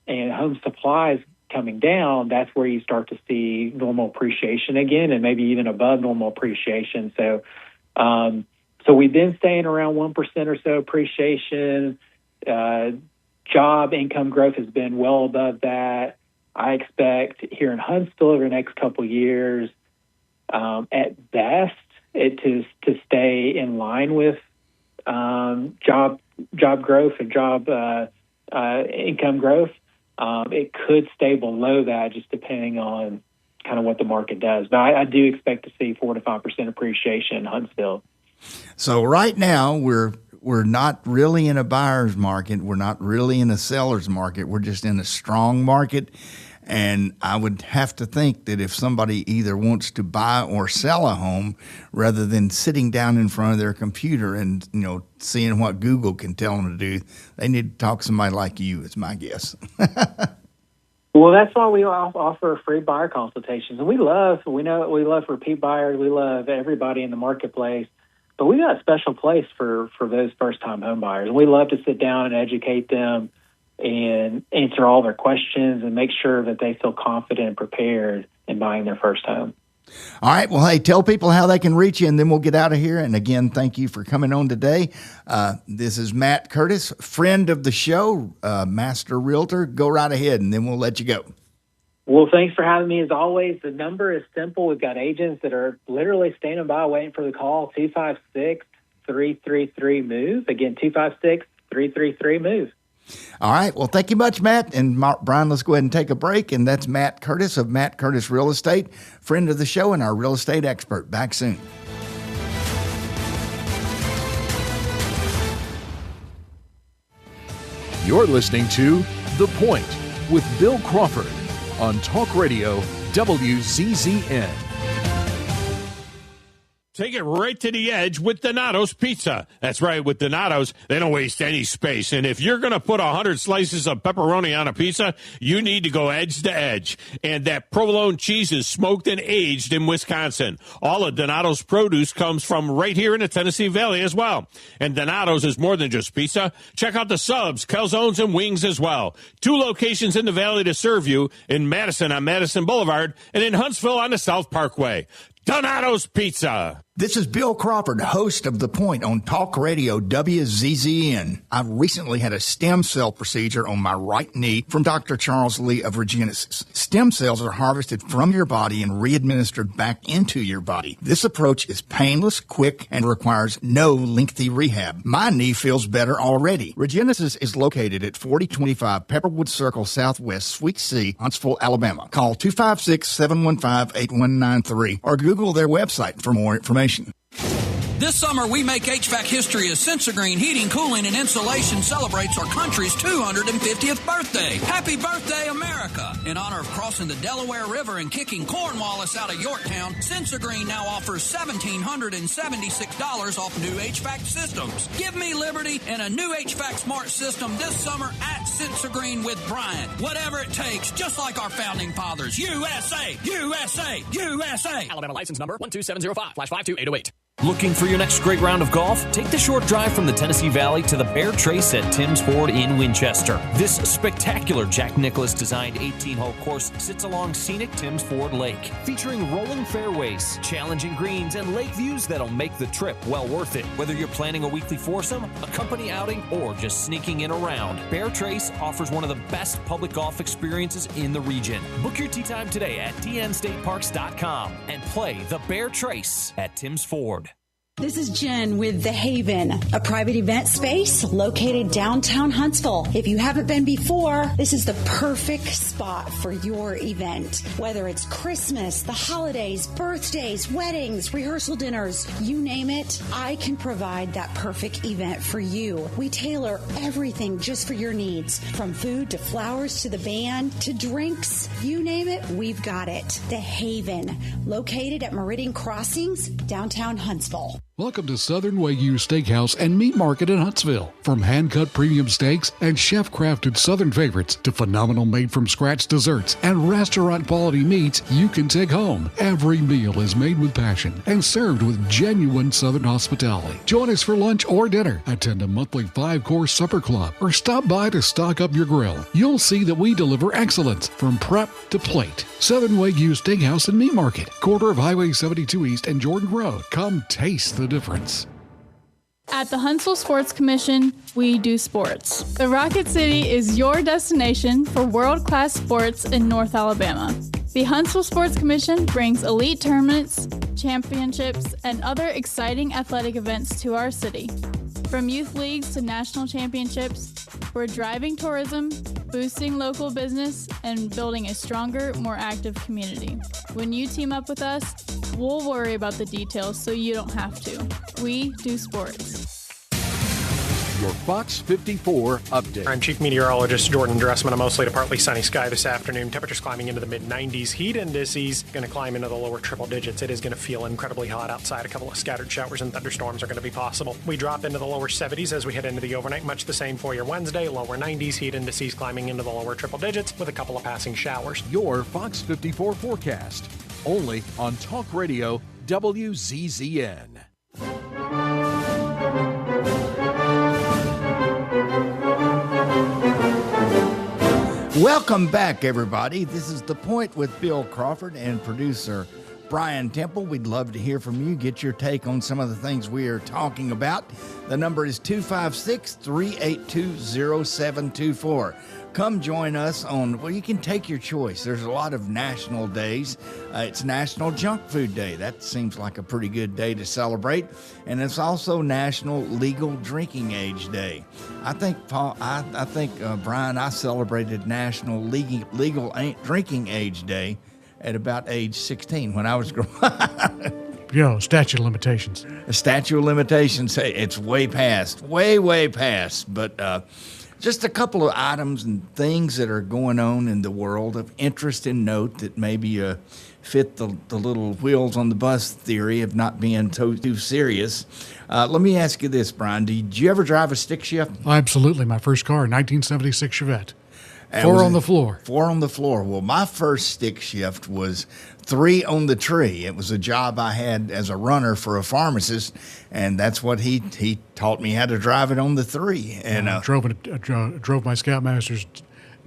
and home supplies coming down, that's where you start to see normal appreciation again, and maybe even above normal appreciation. So we've been staying around 1% or so appreciation. Job income growth has been well above that. I expect here in Huntsville over the next couple of years, at best, it to stay in line with job growth and job income growth. It could stay below that, just depending on kind of what the market does. But I do expect to see 4 to 5% appreciation in Huntsville. So right now we're not really in a buyer's market. We're not really in a seller's market. We're just in a strong market. And I would have to think that if somebody either wants to buy or sell a home, rather than sitting down in front of their computer and, seeing what Google can tell them to do, they need to talk to somebody like you, is my guess. Well, that's why we offer free buyer consultations. And we love repeat buyers. We love everybody in the marketplace. But we got a special place for those first-time home buyers. We love to sit down and educate them and answer all their questions and make sure that they feel confident and prepared in buying their first home. All right. Well, hey, tell people how they can reach you, and then we'll get out of here. And again, thank you for coming on today. This is Matt Curtis, friend of the show, master realtor. Go right ahead, and then we'll let you go. Well, thanks for having me. As always, the number is simple. We've got agents that are literally standing by waiting for the call, 256-333-MOVE. Again, 256-333-MOVE. All right. Well, thank you much, Matt. And Brian, let's go ahead and take a break. And that's Matt Curtis of Matt Curtis Real Estate, friend of the show and our real estate expert. Back soon. You're listening to The Point with Bill Crawford on Talk Radio WZZN. Take it right to the edge with Donato's Pizza. That's right, with Donato's, they don't waste any space. And if you're going to put 100 slices of pepperoni on a pizza, you need to go edge to edge. And that provolone cheese is smoked and aged in Wisconsin. All of Donato's produce comes from right here in the Tennessee Valley as well. And Donato's is more than just pizza. Check out the subs, calzones, and wings as well. 2 locations in the Valley to serve you, in Madison on Madison Boulevard and in Huntsville on the South Parkway. Donato's Pizza. This is Bill Crawford, host of The Point on Talk Radio WZZN. I recently had a stem cell procedure on my right knee from Dr. Charles Lee of Regenesis. Stem cells are harvested from your body and re-administered back into your body. This approach is painless, quick, and requires no lengthy rehab. My knee feels better already. Regenesis is located at 4025 Pepperwood Circle Southwest, Suite C, Huntsville, Alabama. Call 256-715-8193 or Google their website for more information. This summer, we make HVAC history as Sensagreen Heating, Cooling, and Insulation celebrates our country's 250th birthday. Happy birthday, America! In honor of crossing the Delaware River and kicking Cornwallis out of Yorktown, Sensagreen now offers $1,776 off new HVAC systems. Give me liberty and a new HVAC smart system this summer at Sensagreen with Brian. Whatever it takes, just like our founding fathers. USA! USA! USA! Alabama license number 12705/52808. Looking for your next great round of golf? Take the short drive from the Tennessee Valley to the Bear Trace at Tim's Ford in Winchester. This spectacular Jack Nicklaus designed 18-hole course sits along scenic Tim's Ford Lake, featuring rolling fairways, challenging greens, and lake views that'll make the trip well worth it. Whether you're planning a weekly foursome, a company outing, or just sneaking in around, Bear Trace offers one of the best public golf experiences in the region. Book your tee time today at tnstateparks.com and play the Bear Trace at Tim's Ford. This is Jen with The Haven, a private event space located downtown Huntsville. If you haven't been before, this is the perfect spot for your event. Whether it's Christmas, the holidays, birthdays, weddings, rehearsal dinners, you name it, I can provide that perfect event for you. We tailor everything just for your needs, from food to flowers to the band to drinks. You name it, we've got it. The Haven, located at Meridian Crossings, downtown Huntsville. Welcome to Southern Wagyu Steakhouse and Meat Market in Huntsville. From hand-cut premium steaks and chef-crafted Southern favorites to phenomenal made-from-scratch desserts and restaurant-quality meats you can take home. Every meal is made with passion and served with genuine Southern hospitality. Join us for lunch or dinner. Attend a monthly 5-course supper club or stop by to stock up your grill. You'll see that we deliver excellence from prep to plate. Southern Wagyu Steakhouse and Meat Market, corner of Highway 72 East and Jordan Road. Come taste the difference. At the Huntsville Sports Commission, we do sports. The Rocket City is your destination for world-class sports in North Alabama. The Huntsville Sports Commission brings elite tournaments, championships, and other exciting athletic events to our city. From youth leagues to national championships, we're driving tourism, boosting local business, and building a stronger, more active community. When you team up with us, we'll worry about the details so you don't have to. We do sports. Your Fox 54 update. I'm Chief Meteorologist Jordan Dressman. A mostly to partly sunny sky this afternoon. Temperatures climbing into the mid-90s. Heat indices going to climb into the lower triple digits. It is going to feel incredibly hot outside. A couple of scattered showers and thunderstorms are going to be possible. We drop into the lower 70s as we head into the overnight. Much the same for your Wednesday. Lower 90s. Heat indices climbing into the lower triple digits with a couple of passing showers. Your Fox 54 forecast. Only on Talk Radio WZZN. Welcome back, everybody. This is The Point with Bill Crawford and producer Brian Temple. We'd love to hear from you. Get your take on some of the things we are talking about. The number is 256-382-0724. Come join us on, well, you can take your choice. There's a lot of national days. It's National Junk Food Day. That seems like a pretty good day to celebrate. And it's also National Legal Drinking Age Day. I think, Paul, Brian, I celebrated National Legal Drinking Age Day at about age 16 when I was growing up. Statute of limitations. The statute of limitations, hey, it's way past. But just a couple of items and things that are going on in the world of interest and note that maybe fit the little wheels on the bus theory of not being too serious. Let me ask you this, Brian. Did you ever drive a stick shift? Absolutely. My first car, 1976 Chevette. Four on the floor. Well, my first stick shift was 3 on the tree. It was a job I had as a runner for a pharmacist, and that's what he taught me how to drive it on the 3. And drove my Scoutmaster's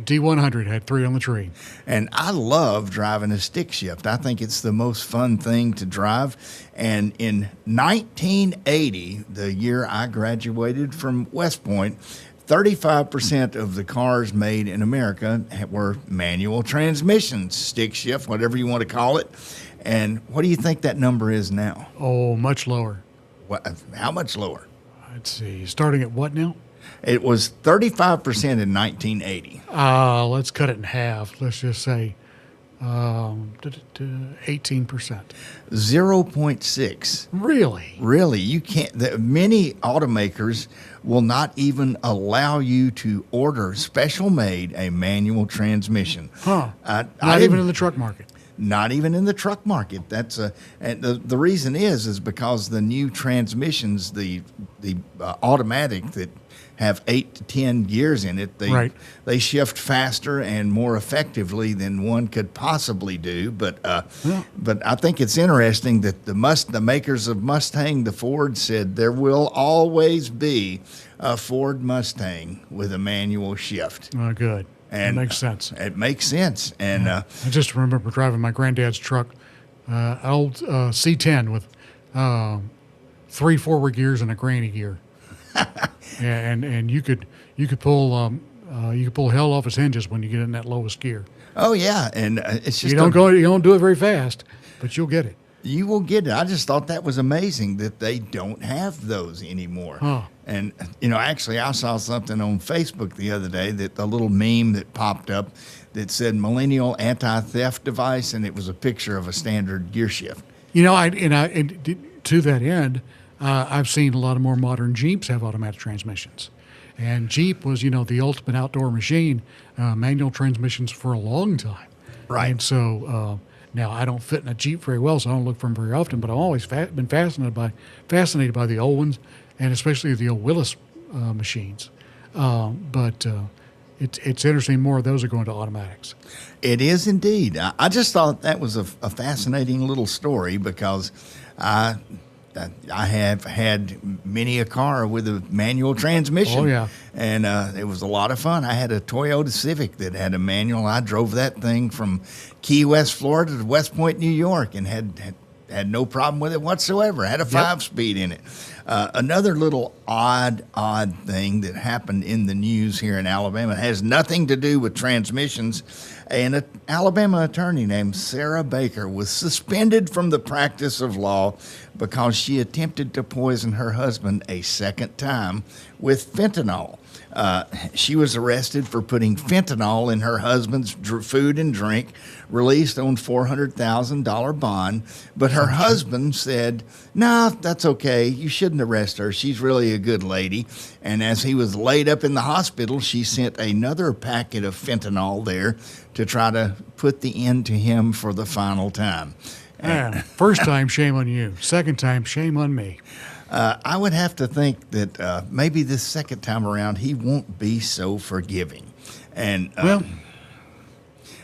D100, had 3 on the tree. And I love driving a stick shift. I think it's the most fun thing to drive. And in 1980, the year I graduated from West Point, 35% of the cars made in America were manual transmissions, stick shift, whatever you want to call it. And what do you think that number is now? Oh, much lower. How much lower? Let's see. Starting at what now? It was 35% in 1980. Let's cut it in half. Let's just say 18%. 0.6. Really? You can't. Many automakers will not even allow you to order special made a manual transmission. Not even in the truck market. Not even in the truck market. And the reason is because the new transmissions, the automatic that have 8 to 10 gears in it, they shift faster and more effectively than one could possibly do. But I think it's interesting that the makers of Mustang, the Ford, said there will always be a Ford Mustang with a manual shift. Oh, good. And that makes sense. It makes sense. And I just remember driving my granddad's truck, old C10 with 3 forward gears and a granny gear. and you could pull hell off its hinges when you get in that lowest gear. Oh yeah, and it's just you don't do it very fast, but you'll get it. You will get it. I just thought that was amazing that they don't have those anymore. Huh. And actually, I saw something on Facebook the other day, that the little meme that popped up that said "millennial anti-theft device," and it was a picture of a standard gear shift. To that end, I've seen a lot of more modern Jeeps have automatic transmissions. And Jeep was, the ultimate outdoor machine, manual transmissions for a long time. Right. And so now I don't fit in a Jeep very well, so I don't look for them very often, but I've always been fascinated by the old ones, and especially the old Willis machines. But it's interesting more of those are going to automatics. It is indeed. I just thought that was a fascinating little story because I have had many a car with a manual transmission. Oh, yeah. And it was a lot of fun. I had a Toyota Civic that had a manual. I drove that thing from Key West, Florida to West Point, New York, and had no problem with it whatsoever. I had a 5-speed in it. Another little odd thing that happened in the news here in Alabama has nothing to do with transmissions. An Alabama attorney named Sarah Baker was suspended from the practice of law because she attempted to poison her husband a second time with fentanyl. She was arrested for putting fentanyl in her husband's food and drink, released on $400,000 bond. But her husband said, "No, that's okay. You shouldn't arrest her. She's really a good lady." And as he was laid up in the hospital, she sent another packet of fentanyl there to try to put the end to him for the final time. First time, shame on you. Second time, shame on me. I would have to think that maybe this second time around he won't be so forgiving. And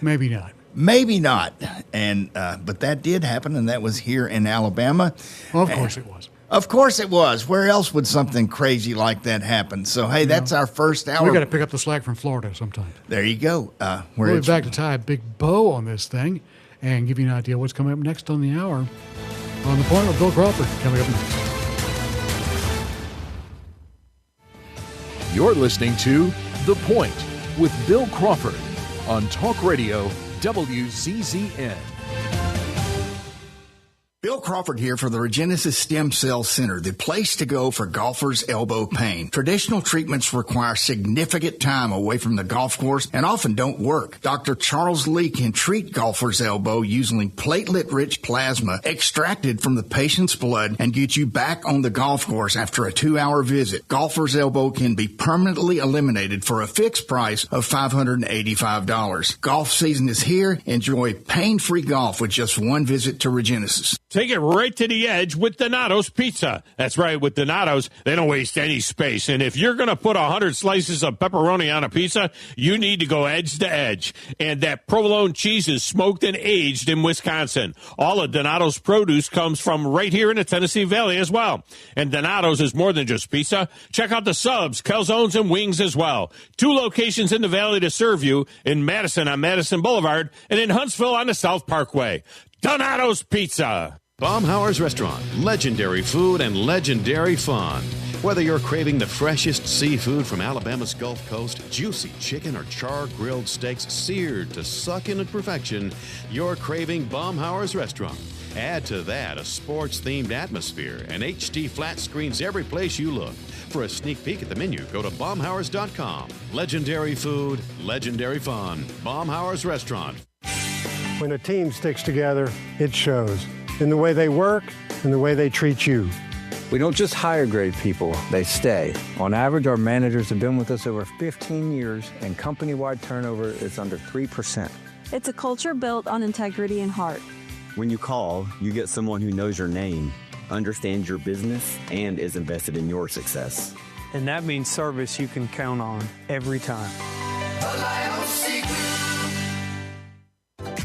maybe not. Maybe not. And but that did happen, and that was here in Alabama. Well, of course it was. Of course it was. Where else would something crazy like that happen? So, hey, that's our first hour. We got to pick up the slack from Florida sometime. There you go. We'll be back to tie a big bow on this thing and give you an idea what's coming up next on the hour. On the Point with Bill Crawford, coming up next. You're listening to The Point with Bill Crawford on Talk Radio WZZN. Bill Crawford here for the Regenesis Stem Cell Center, the place to go for golfers' elbow pain. Traditional treatments require significant time away from the golf course and often don't work. Dr. Charles Lee can treat golfers' elbow using platelet-rich plasma extracted from the patient's blood and get you back on the golf course after a 2-hour visit. Golfers' elbow can be permanently eliminated for a fixed price of $585. Golf season is here. Enjoy pain-free golf with just one visit to Regenesis. Take it right to the edge with Donato's Pizza. That's right, with Donato's, they don't waste any space. And if you're going to put 100 slices of pepperoni on a pizza, you need to go edge to edge. And that provolone cheese is smoked and aged in Wisconsin. All of Donato's produce comes from right here in the Tennessee Valley as well. And Donato's is more than just pizza. Check out the subs, calzones, and wings as well. 2 locations in the Valley to serve you, in Madison on Madison Boulevard and in Huntsville on the South Parkway. Donato's Pizza. Baumhauer's Restaurant, legendary food and legendary fun. Whether you're craving the freshest seafood from Alabama's Gulf Coast, juicy chicken or char-grilled steaks seared to suck into perfection, you're craving Baumhauer's Restaurant. Add to that a sports-themed atmosphere and HD flat screens every place you look. For a sneak peek at the menu, go to baumhauers.com. Legendary food, legendary fun. Baumhauer's Restaurant. When a team sticks together, it shows in the way they work and the way they treat you. We don't just hire great people, they stay. On average, our managers have been with us over 15 years, and company-wide turnover is under 3%. It's a culture built on integrity and heart. When you call, you get someone who knows your name, understands your business, and is invested in your success. And that means service you can count on every time.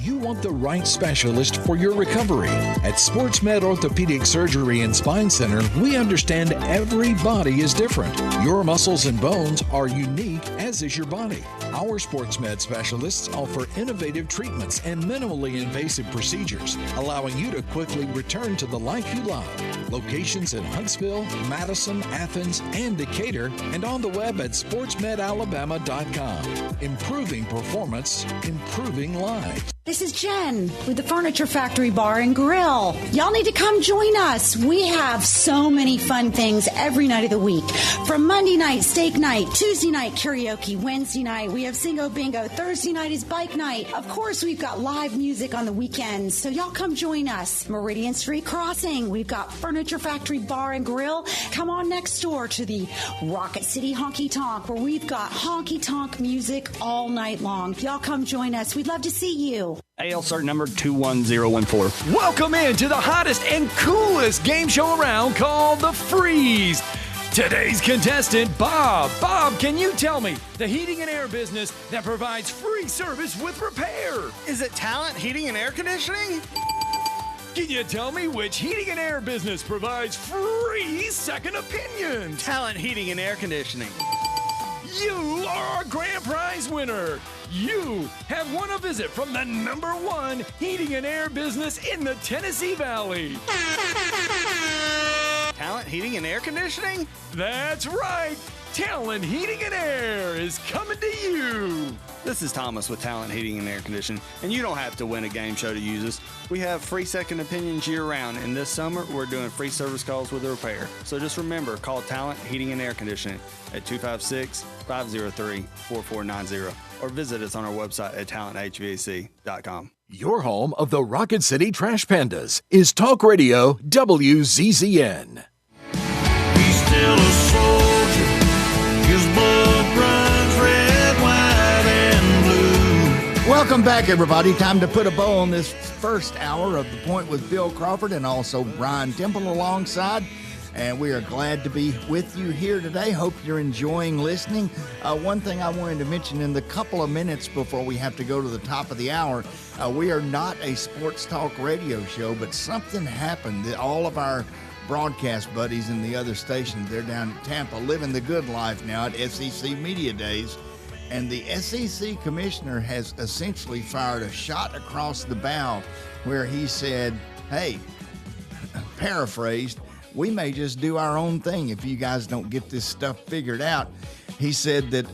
You want the right specialist for your recovery. At SportsMed Orthopedic Surgery and Spine Center, we understand every body is different. Your muscles and bones are unique, as is your body. Our SportsMed specialists offer innovative treatments and minimally invasive procedures, allowing you to quickly return to the life you love. Locations in Huntsville, Madison, Athens, and Decatur, and on the web at sportsmedalabama.com. Improving performance, improving lives. This is Jen with the Furniture Factory Bar and Grill. Y'all need to come join us. We have so many fun things every night of the week. From Monday night, steak night, Tuesday night, karaoke, Wednesday night, we have Singo Bingo, Thursday night is bike night. Of course, we've got live music on the weekends, so y'all come join us. Meridian Street Crossing, we've got Furniture Factory Bar and Grill. Come on next door to the Rocket City Honky Tonk, where we've got honky tonk music all night long. Y'all come join us. We'd love to see you. AL cert number 21014. Welcome into the hottest and coolest game show around called The Freeze. Today's contestant, Bob. Bob, can you tell me the heating and air business that provides free service with repair? Is it Talent Heating and Air Conditioning? Can you tell me which heating and air business provides free second opinion? Talent Heating and Air Conditioning. You are a grand prize winner. You have won a visit from the #1 heating and air business in the Tennessee Valley. Talent Heating and Air Conditioning? That's right. Talent Heating and Air is coming to you. This is Thomas with Talent Heating and Air Conditioning, and you don't have to win a game show to use us. We have free second opinions year-round, and this summer we're doing free service calls with a repair. So just remember, call Talent Heating and Air Conditioning at 256-503-4490 or visit us on our website at talenthvac.com. Your home of the Rocket City Trash Pandas is Talk Radio WZZN. He's still a soldier. His blood runs red, white, and blue. Welcome back, everybody. Time to put a bow on this first hour of The Point with Bill Crawford and also Brian Temple alongside. And we are glad to be with you here today. Hope you're enjoying listening. One thing I wanted to mention in the couple of minutes before we have to go to the top of the hour, we are not a sports talk radio show, but something happened that all of our broadcast buddies in the other stations. They're down in Tampa living the good life now at SEC Media Days. And the SEC commissioner has essentially fired a shot across the bow where he said, hey, paraphrased, we may just do our own thing if you guys don't get this stuff figured out. He said that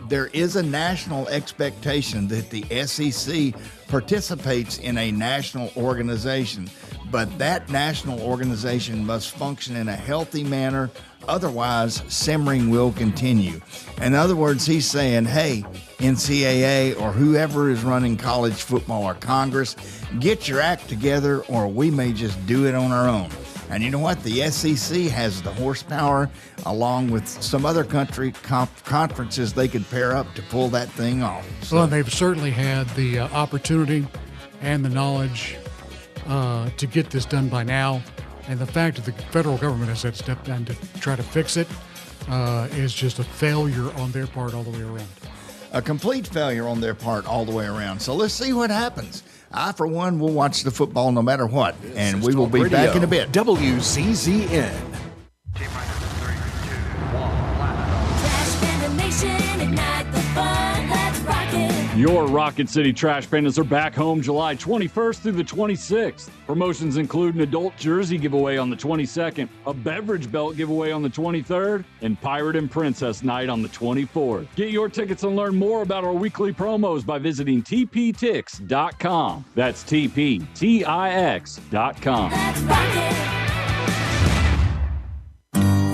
there is a national expectation that the SEC participates in a national organization, but that national organization must function in a healthy manner. Otherwise, simmering will continue. In other words, he's saying, hey, NCAA or whoever is running college football or Congress, get your act together or we may just do it on our own. And you know what? The SEC has the horsepower, along with some other country conferences they could pair up to pull that thing off. So. Well, they've certainly had the opportunity and the knowledge to get this done by now. And the fact that the federal government has had to step down to try to fix it is just a failure on their part all the way around. A complete failure on their part all the way around. So let's see what happens. I, for one, will watch the football no matter what, and we will be back in a bit. WCZN. Your Rocket City Trash Pandas are back home July 21st through the 26th. Promotions include an adult jersey giveaway on the 22nd, a beverage belt giveaway on the 23rd, and Pirate and Princess Night on the 24th. Get your tickets and learn more about our weekly promos by visiting tptix.com. That's tptix.com.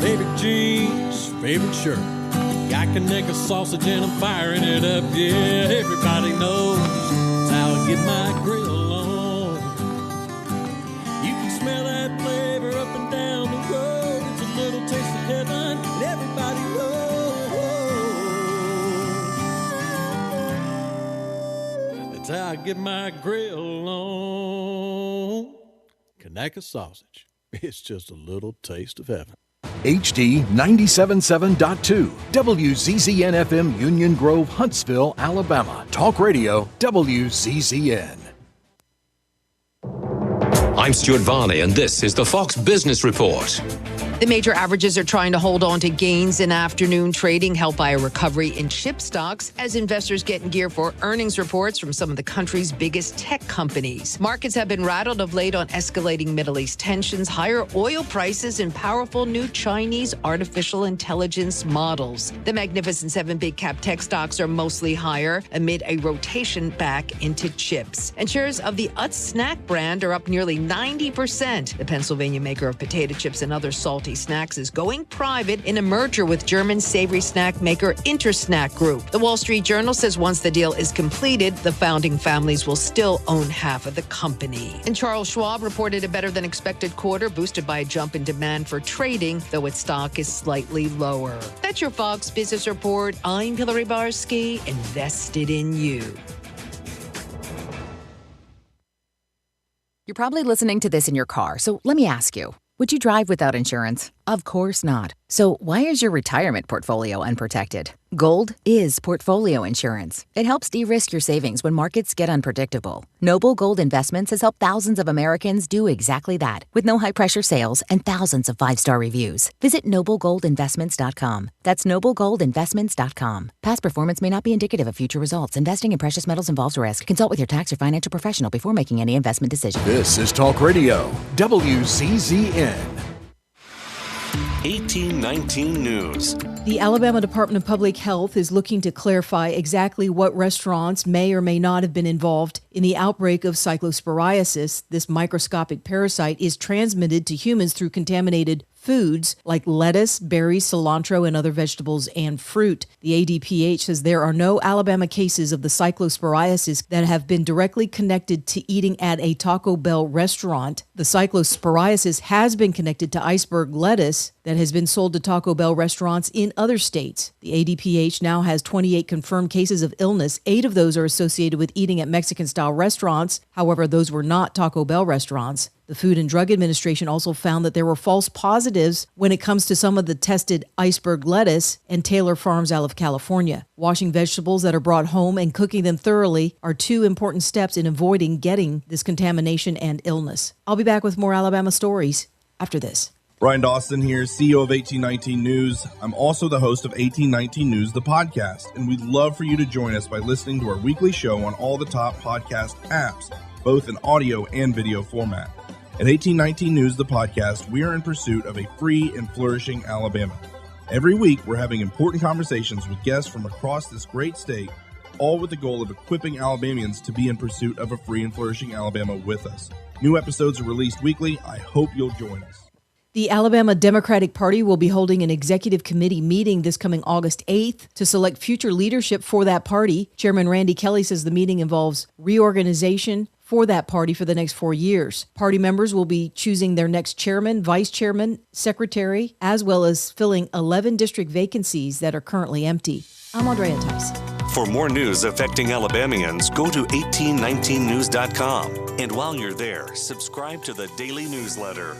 Favorite jeans, favorite shirt. I can make a sausage and I'm firing it up. Yeah, everybody knows that's how I get my grill on. You can smell that flavor up and down the road. It's a little taste of heaven, and everybody knows that's how I get my grill on. Kanaka sausage. It's just a little taste of heaven. HD 97.7.2, WZZN FM, Union Grove, Huntsville, Alabama. Talk Radio, WZZN. I'm Stuart Varney, and this is the Fox Business Report. The major averages are trying to hold on to gains in afternoon trading, helped by a recovery in chip stocks as investors get in gear for earnings reports from some of the country's biggest tech companies. Markets have been rattled of late on escalating Middle East tensions, higher oil prices, and powerful new Chinese artificial intelligence models. The Magnificent Seven big cap tech stocks are mostly higher amid a rotation back into chips. And shares of the Utz snack brand are up nearly 90%. The Pennsylvania maker of potato chips and other salty snacks is going private in a merger with German savory snack maker Intersnack Group. The Wall Street Journal says once the deal is completed, the founding families will still own half of the company. And Charles Schwab reported a better than expected quarter, boosted by a jump in demand for trading, though its stock is slightly lower. That's your Fox Business Report. I'm Hillary Barsky, invested in you. You're probably listening to this in your car, so let me ask you, would you drive without insurance? Of course not. So why is your retirement portfolio unprotected? Gold is portfolio insurance. It helps de-risk your savings when markets get unpredictable. Noble Gold Investments has helped thousands of Americans do exactly that, with no high-pressure sales and thousands of 5-star reviews. Visit noblegoldinvestments.com. That's noblegoldinvestments.com. Past performance may not be indicative of future results. Investing in precious metals involves risk. Consult with your tax or financial professional before making any investment decision. This is Talk Radio, WCZN. 1819 News. The Alabama Department of Public Health is looking to clarify exactly what restaurants may or may not have been involved in the outbreak of cyclosporiasis. This microscopic parasite is transmitted to humans through contaminated foods like lettuce, berries, cilantro, and other vegetables and fruit. The ADPH says there are no Alabama cases of the cyclosporiasis that have been directly connected to eating at a Taco Bell restaurant. The cyclosporiasis has been connected to iceberg lettuce that has been sold to Taco Bell restaurants in other states. The ADPH now has 28 confirmed cases of illness. 8 of those are associated with eating at Mexican-style restaurants. However, those were not Taco Bell restaurants. The Food and Drug Administration also found that there were false positives when it comes to some of the tested iceberg lettuce and Taylor Farms out of California. Washing vegetables that are brought home and cooking them thoroughly are 2 important steps in avoiding getting this contamination and illness. I'll be back with more Alabama stories after this. Brian Dawson here, CEO of 1819 News. I'm also the host of 1819 News, the podcast, and we'd love for you to join us by listening to our weekly show on all the top podcast apps, both in audio and video format. At 1819 News, the podcast, we are in pursuit of a free and flourishing Alabama. Every week, we're having important conversations with guests from across this great state, all with the goal of equipping Alabamians to be in pursuit of a free and flourishing Alabama with us. New episodes are released weekly. I hope you'll join us. The Alabama Democratic Party will be holding an executive committee meeting this coming August 8th to select future leadership for that party. Chairman Randy Kelly says the meeting involves reorganization for that party for the next 4 years. Party members will be choosing their next chairman, vice chairman, secretary, as well as filling 11 district vacancies that are currently empty. I'm Andrea Tice. For more news affecting Alabamians, go to 1819news.com. And while you're there, subscribe to the daily newsletter.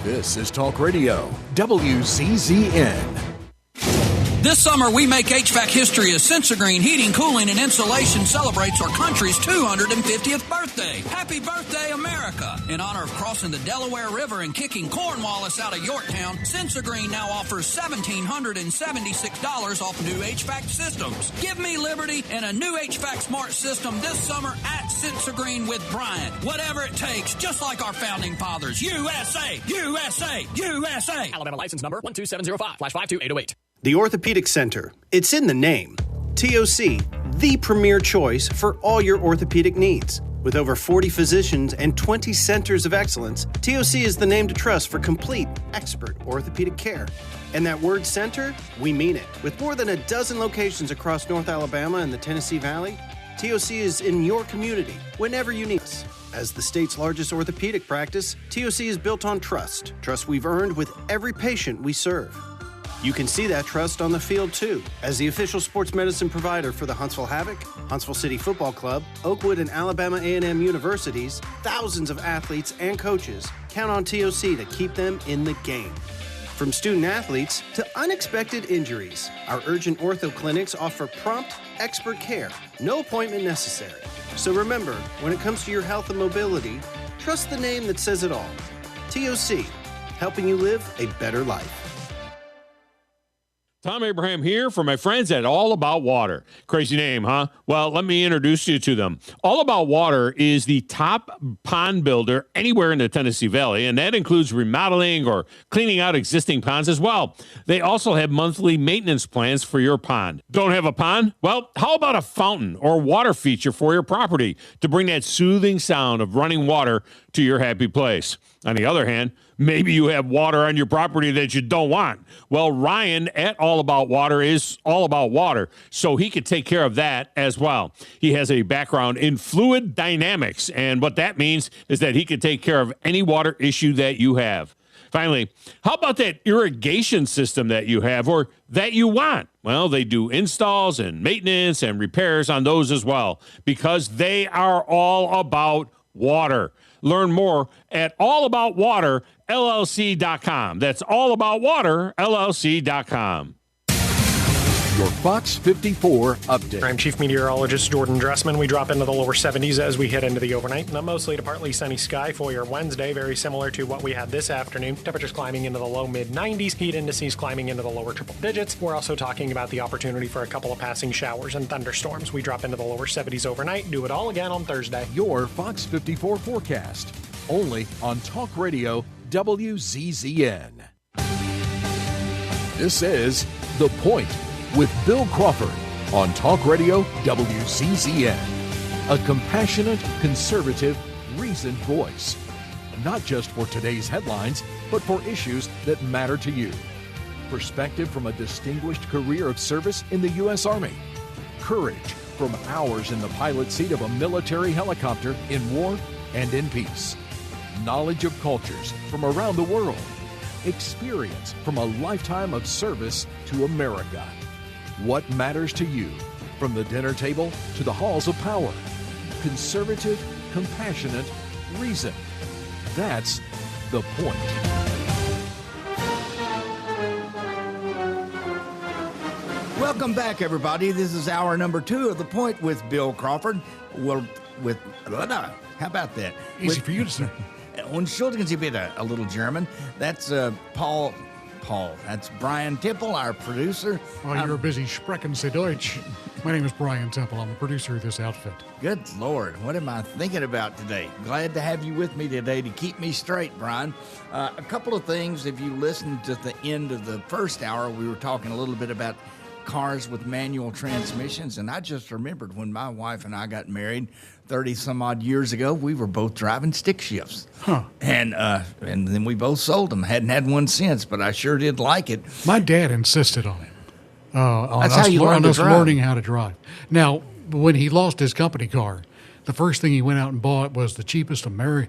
This is Talk Radio, WCZN. This summer, we make HVAC history as Sensagreen Heating, Cooling, and Insulation celebrates our country's 250th birthday. Happy birthday, America! In honor of crossing the Delaware River and kicking Cornwallis out of Yorktown, Sensagreen now offers $1,776 off new HVAC systems. Give me liberty and a new HVAC smart system this summer at Sensagreen with Bryant. Whatever it takes, just like our founding fathers. USA! USA! USA! Alabama license number 12705/52808. The Orthopedic Center. It's in the name. TOC, the premier choice for all your orthopedic needs. With over 40 physicians and 20 centers of excellence, TOC is the name to trust for complete, expert orthopedic care. And that word center, we mean it. With more than a dozen locations across North Alabama and the Tennessee Valley, TOC is in your community whenever you need us. As the state's largest orthopedic practice, TOC is built on trust. Trust we've earned with every patient we serve. You can see that trust on the field, too. As the official sports medicine provider for the Huntsville Havoc, Huntsville City Football Club, Oakwood and Alabama A&M universities, thousands of athletes and coaches count on TOC to keep them in the game. From student athletes to unexpected injuries, our urgent ortho clinics offer prompt, expert care, no appointment necessary. So remember, when it comes to your health and mobility, trust the name that says it all. TOC, helping you live a better life. Tom Abraham here for my friends at All About Water. Crazy name, huh? Well, let me introduce you to them. All About Water is the top pond builder anywhere in the Tennessee Valley, and that includes remodeling or cleaning out existing ponds as well. They also have monthly maintenance plans for your pond. Don't have a pond? Well, how about a fountain or water feature for your property to bring that soothing sound of running water to your happy place? On the other hand, maybe you have water on your property that you don't want. Well, Ryan at All About Water is all about water, so he could take care of that as well. He has a background in fluid dynamics, and what that means is that he could take care of any water issue that you have. Finally, how about that irrigation system that you have or that you want? Well, they do installs and maintenance and repairs on those as well because they are all about water. Learn more at allaboutwaterllc.com. That's allaboutwaterllc.com. Your Fox 54 update. I'm Chief Meteorologist Jordan Dressman. We drop into the lower 70s as we head into the overnight. A mostly to partly sunny sky for your Wednesday, very similar to what we had this afternoon. Temperatures climbing into the low mid-90s, heat indices climbing into the lower triple digits. We're also talking about the opportunity for a couple of passing showers and thunderstorms. We drop into the lower 70s overnight. Do it all again on Thursday. Your Fox 54 forecast, only on Talk Radio WZZN. This is The Point with Bill Crawford on Talk Radio WCZN. A compassionate, conservative, reasoned voice. Not just for today's headlines, but for issues that matter to you. Perspective from a distinguished career of service in the U.S. Army. Courage from hours in the pilot seat of a military helicopter in war and in peace. Knowledge of cultures from around the world. Experience from a lifetime of service to America. What matters to you, from the dinner table to the halls of power. Conservative, compassionate, reason. That's The Point. Welcome back, everybody. This is hour number 2 of The Point with Bill Crawford. Well, how about that? Easy for you to say. entschuldigen Sie bitte, a little German. That's Paul. That's Brian Tipple, our producer. Oh, you're busy sprechen Sie Deutsch. My name is Brian Temple. I'm the producer of this outfit. Good Lord, what am I thinking about today? Glad to have you with me today to keep me straight, Brian. A couple of things, if you listened to the end of the first hour, we were talking a little bit about cars with manual transmissions, and I just remembered when my wife and I got married 30 some odd years ago, we were both driving stick shifts. And then we both sold them. Hadn't had one since, but I sure did like it. My dad insisted on it. That's how you learn to drive. Learning how to drive. Now, when he lost his company car, the first thing he went out and bought was the cheapest car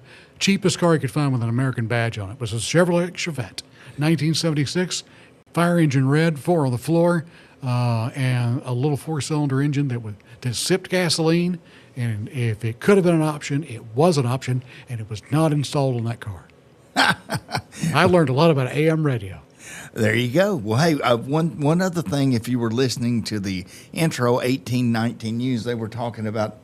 he could find with an American badge on it. It was a Chevrolet Chevette, 1976, fire engine red, 4 on the floor, and a little 4-cylinder engine that sipped gasoline. And if it could have been an option, it was an option, and it was not installed on that car. I learned a lot about AM radio. There you go. Well, hey, one other thing, if you were listening to the intro 1819 news, they were talking about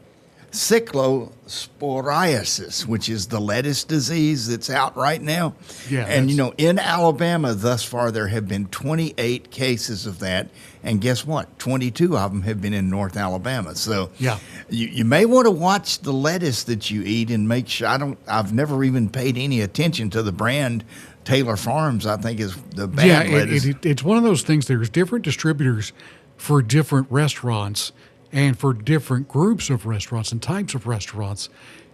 cyclosporiasis, which is the lettuce disease that's out right now. Yeah, and, in Alabama thus far, there have been 28 cases of that. And guess what? 22 of them have been in North Alabama. So yeah, you may want to watch the lettuce that you eat and make sure. I've never even paid any attention to the brand. Taylor Farms, I think, is the bad lettuce. It's one of those things. There's different distributors for different restaurants and for different groups of restaurants and types of restaurants.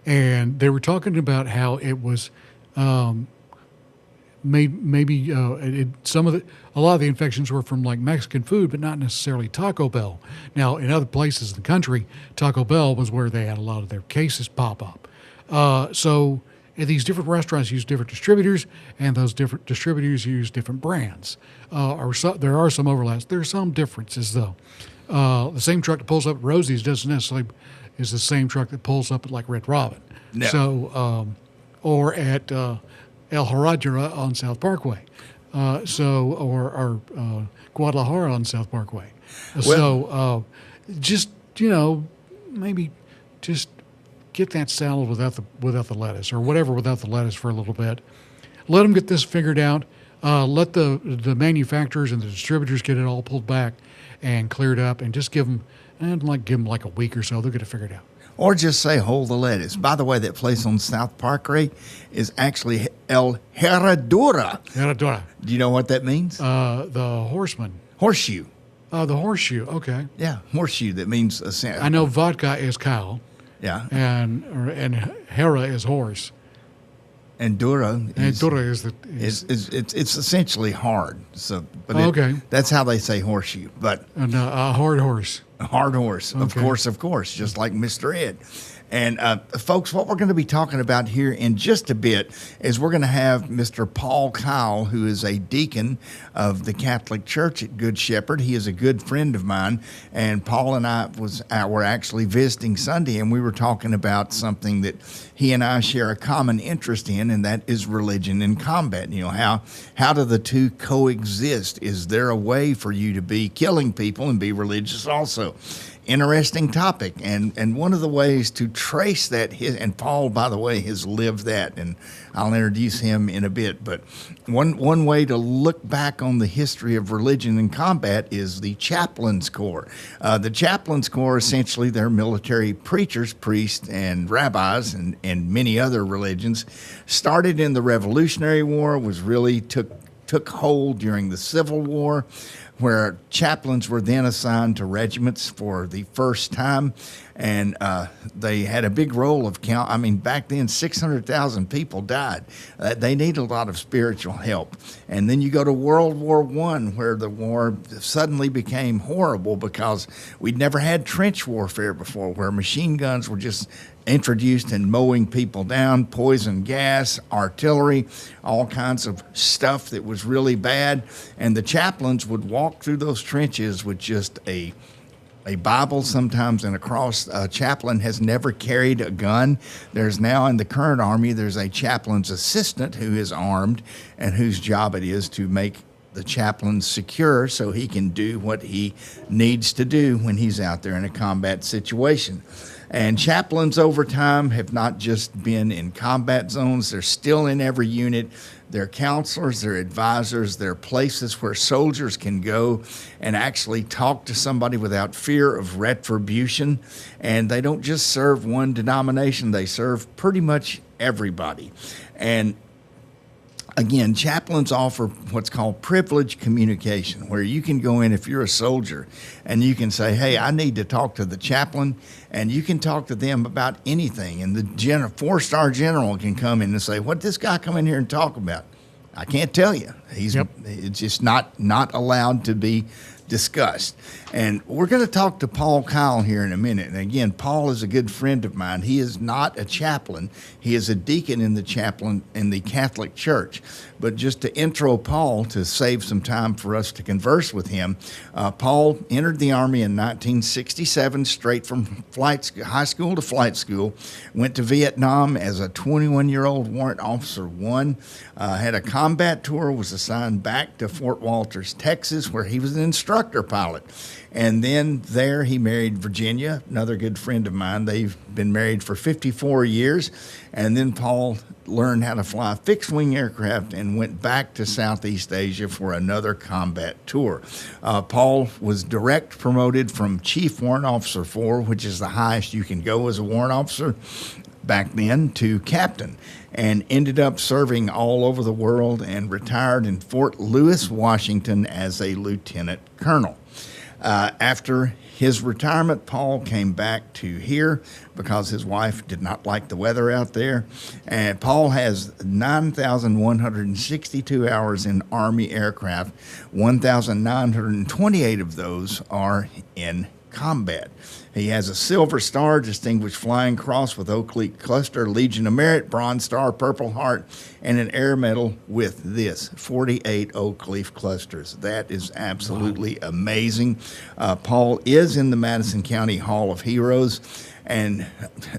And they were talking about how it was a lot of the infections were from like Mexican food, but not necessarily Taco Bell. Now, in other places in the country, Taco Bell was where they had a lot of their cases pop up. So these different restaurants use different distributors, and those different distributors use different brands. There are some overlaps. There are some differences, though. The same truck that pulls up at Rosie's doesn't necessarily is the same truck that pulls up at like Red Robin. No. So, or at El Harajara on South Parkway. Or Guadalajara on South Parkway. Maybe just get that salad without the lettuce, or whatever without the lettuce for a little bit. Let them get this figured out. Let the manufacturers and the distributors get it all pulled back and cleared up, and just give them like a week or so. They'll get it figured out. Or just say, hold the lettuce. By the way, that place on South Parkway is actually El Herradura. Herradura. Do you know what that means? The horseman. Horseshoe. The horseshoe. Okay. Yeah, horseshoe. That means I know vodka is cow. Yeah. And Hera is horse. And Dura is it's essentially hard. So, but okay, that's how they say horseshoe. But a hard horse. A hard horse, okay. Of course, just like Mr. Ed. And folks, what we're going to be talking about here in just a bit is we're going to have Mr. Paul Kyle, who is a deacon of the Catholic Church at Good Shepherd. He is a good friend of mine, and Paul and I were actually visiting Sunday, and we were talking about something that he and I share a common interest in, and that is religion and combat. How do the two coexist? Is there a way for you to be killing people and be religious also? Interesting topic, and one of the ways to trace that, and Paul, by the way, has lived that, and I'll introduce him in a bit, but one way to look back on the history of religion and combat is the Chaplains Corps. The Chaplains Corps, essentially, they're military preachers, priests, and rabbis, and many other religions. Started in the Revolutionary War, took hold during the Civil War, where chaplains were then assigned to regiments for the first time, and they had a big role of back then 600,000 people died. They need a lot of spiritual help. And then you go to World War I, where the war suddenly became horrible because we'd never had trench warfare before, where machine guns were just introduced and mowing people down, poison gas, artillery, all kinds of stuff that was really bad. And the chaplains would walk through those trenches with just a Bible sometimes and a cross. A chaplain has never carried a gun. There's now in the current Army, there's a chaplain's assistant who is armed and whose job it is to make the chaplain secure so he can do what he needs to do when he's out there in a combat situation. And chaplains over time have not just been in combat zones, they're still in every unit. They're counselors, they're advisors, they're places where soldiers can go and actually talk to somebody without fear of retribution. And they don't just serve one denomination, they serve pretty much everybody. And again, chaplains offer what's called privileged communication, where you can go in if you're a soldier and you can say, hey, I need to talk to the chaplain, and you can talk to them about anything. And the 4-star general can come in and say, what did this guy come in here and talk about? I can't tell you. It's just not allowed to be discussed. And we're going to talk to Paul Kyle here in a minute. And again, Paul is a good friend of mine. He is not a chaplain. He is a deacon in the Catholic Church. But just to intro Paul, to save some time for us to converse with him, Paul entered the Army in 1967, straight from high school to flight school, went to Vietnam as a 21-year-old Warrant Officer 1, had a combat tour, was assigned back to Fort Walters, Texas, where he was an instructor pilot. And then there he married Virginia, another good friend of mine. They've been married for 54 years. And then Paul learned how to fly fixed-wing aircraft and went back to Southeast Asia for another combat tour. Paul was direct promoted from Chief Warrant Officer 4, which is the highest you can go as a warrant officer back then, to captain, and ended up serving all over the world and retired in Fort Lewis, Washington as a lieutenant colonel. After his retirement, Paul came back to here because his wife did not like the weather out there. And Paul has 9,162 hours in Army aircraft. 1,928 of those are in combat. He has a Silver Star, Distinguished Flying Cross with Oak Leaf Cluster, Legion of Merit, Bronze Star, Purple Heart, and an Air Medal with 48 Oak Leaf Clusters. That is absolutely amazing. Paul is in the Madison County Hall of Heroes. And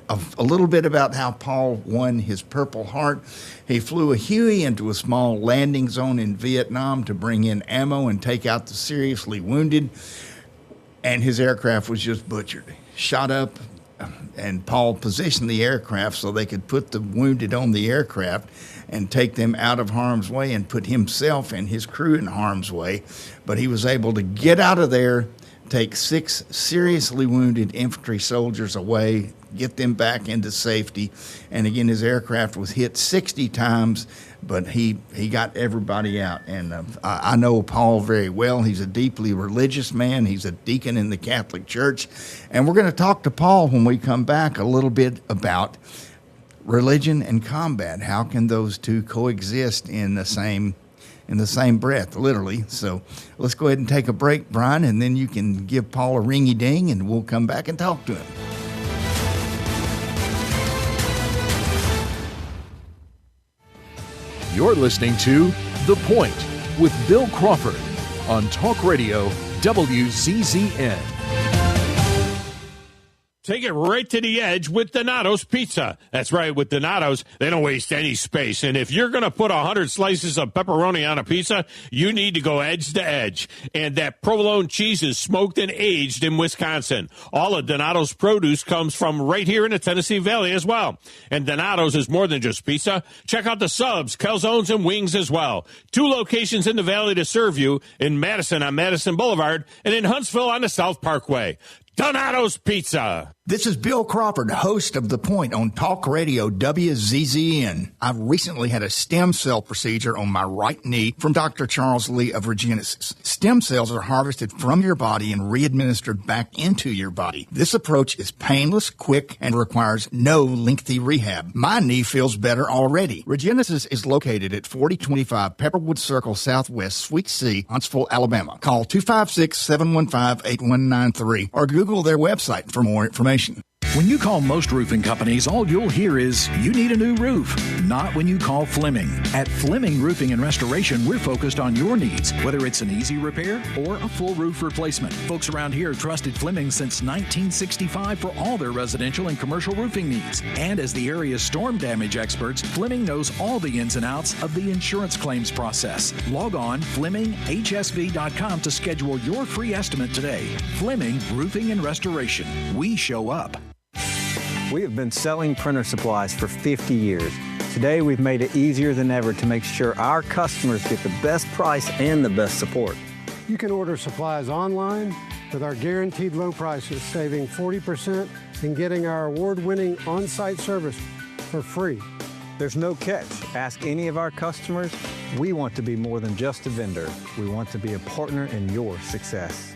a little bit about how Paul won his Purple Heart. He flew a Huey into a small landing zone in Vietnam to bring in ammo and take out the seriously wounded. And his aircraft was just butchered, shot up, and Paul positioned the aircraft so they could put the wounded on the aircraft and take them out of harm's way and put himself and his crew in harm's way. But he was able to get out of there, take 6 seriously wounded infantry soldiers away, get them back into safety. And again, his aircraft was hit 60 times, but he got everybody out. And I know Paul very well. He's a deeply religious man. He's a deacon in the Catholic Church. And we're going to talk to Paul when we come back a little bit about religion and combat. How can those two coexist in the same breath, literally? So let's go ahead and take a break, Brian, and then you can give Paul a ringy ding, and we'll come back and talk to him. You're listening to The Point with Bill Crawford on Talk Radio WZZN. Take it right to the edge with Donato's Pizza. That's right, with Donato's, they don't waste any space. And if you're going to put 100 slices of pepperoni on a pizza, you need to go edge to edge. And that provolone cheese is smoked and aged in Wisconsin. All of Donato's produce comes from right here in the Tennessee Valley as well. And Donato's is more than just pizza. Check out the subs, calzones, and wings as well. 2 locations in the valley to serve you, in Madison on Madison Boulevard and in Huntsville on the South Parkway. Donato's Pizza. This is Bill Crawford, host of The Point on Talk Radio WZZN. I've recently had a stem cell procedure on my right knee from Dr. Charles Lee of Regenesis. Stem cells are harvested from your body and re-administered back into your body. This approach is painless, quick, and requires no lengthy rehab. My knee feels better already. Regenesis is located at 4025 Pepperwood Circle Southwest, Suite C, Huntsville, Alabama. Call 256-715-8193 or Google their website for more information. When you call most roofing companies, all you'll hear is, you need a new roof. Not when you call Fleming. At Fleming Roofing and Restoration, we're focused on your needs, whether it's an easy repair or a full roof replacement. Folks around here trusted Fleming since 1965 for all their residential and commercial roofing needs. And as the area's storm damage experts, Fleming knows all the ins and outs of the insurance claims process. Log on FlemingHSV.com to schedule your free estimate today. Fleming Roofing and Restoration. We show up. We have been selling printer supplies for 50 years. Today, we've made it easier than ever to make sure our customers get the best price and the best support. You can order supplies online with our guaranteed low prices, saving 40% and getting our award-winning on-site service for free. There's no catch. Ask any of our customers. We want to be more than just a vendor. We want to be a partner in your success.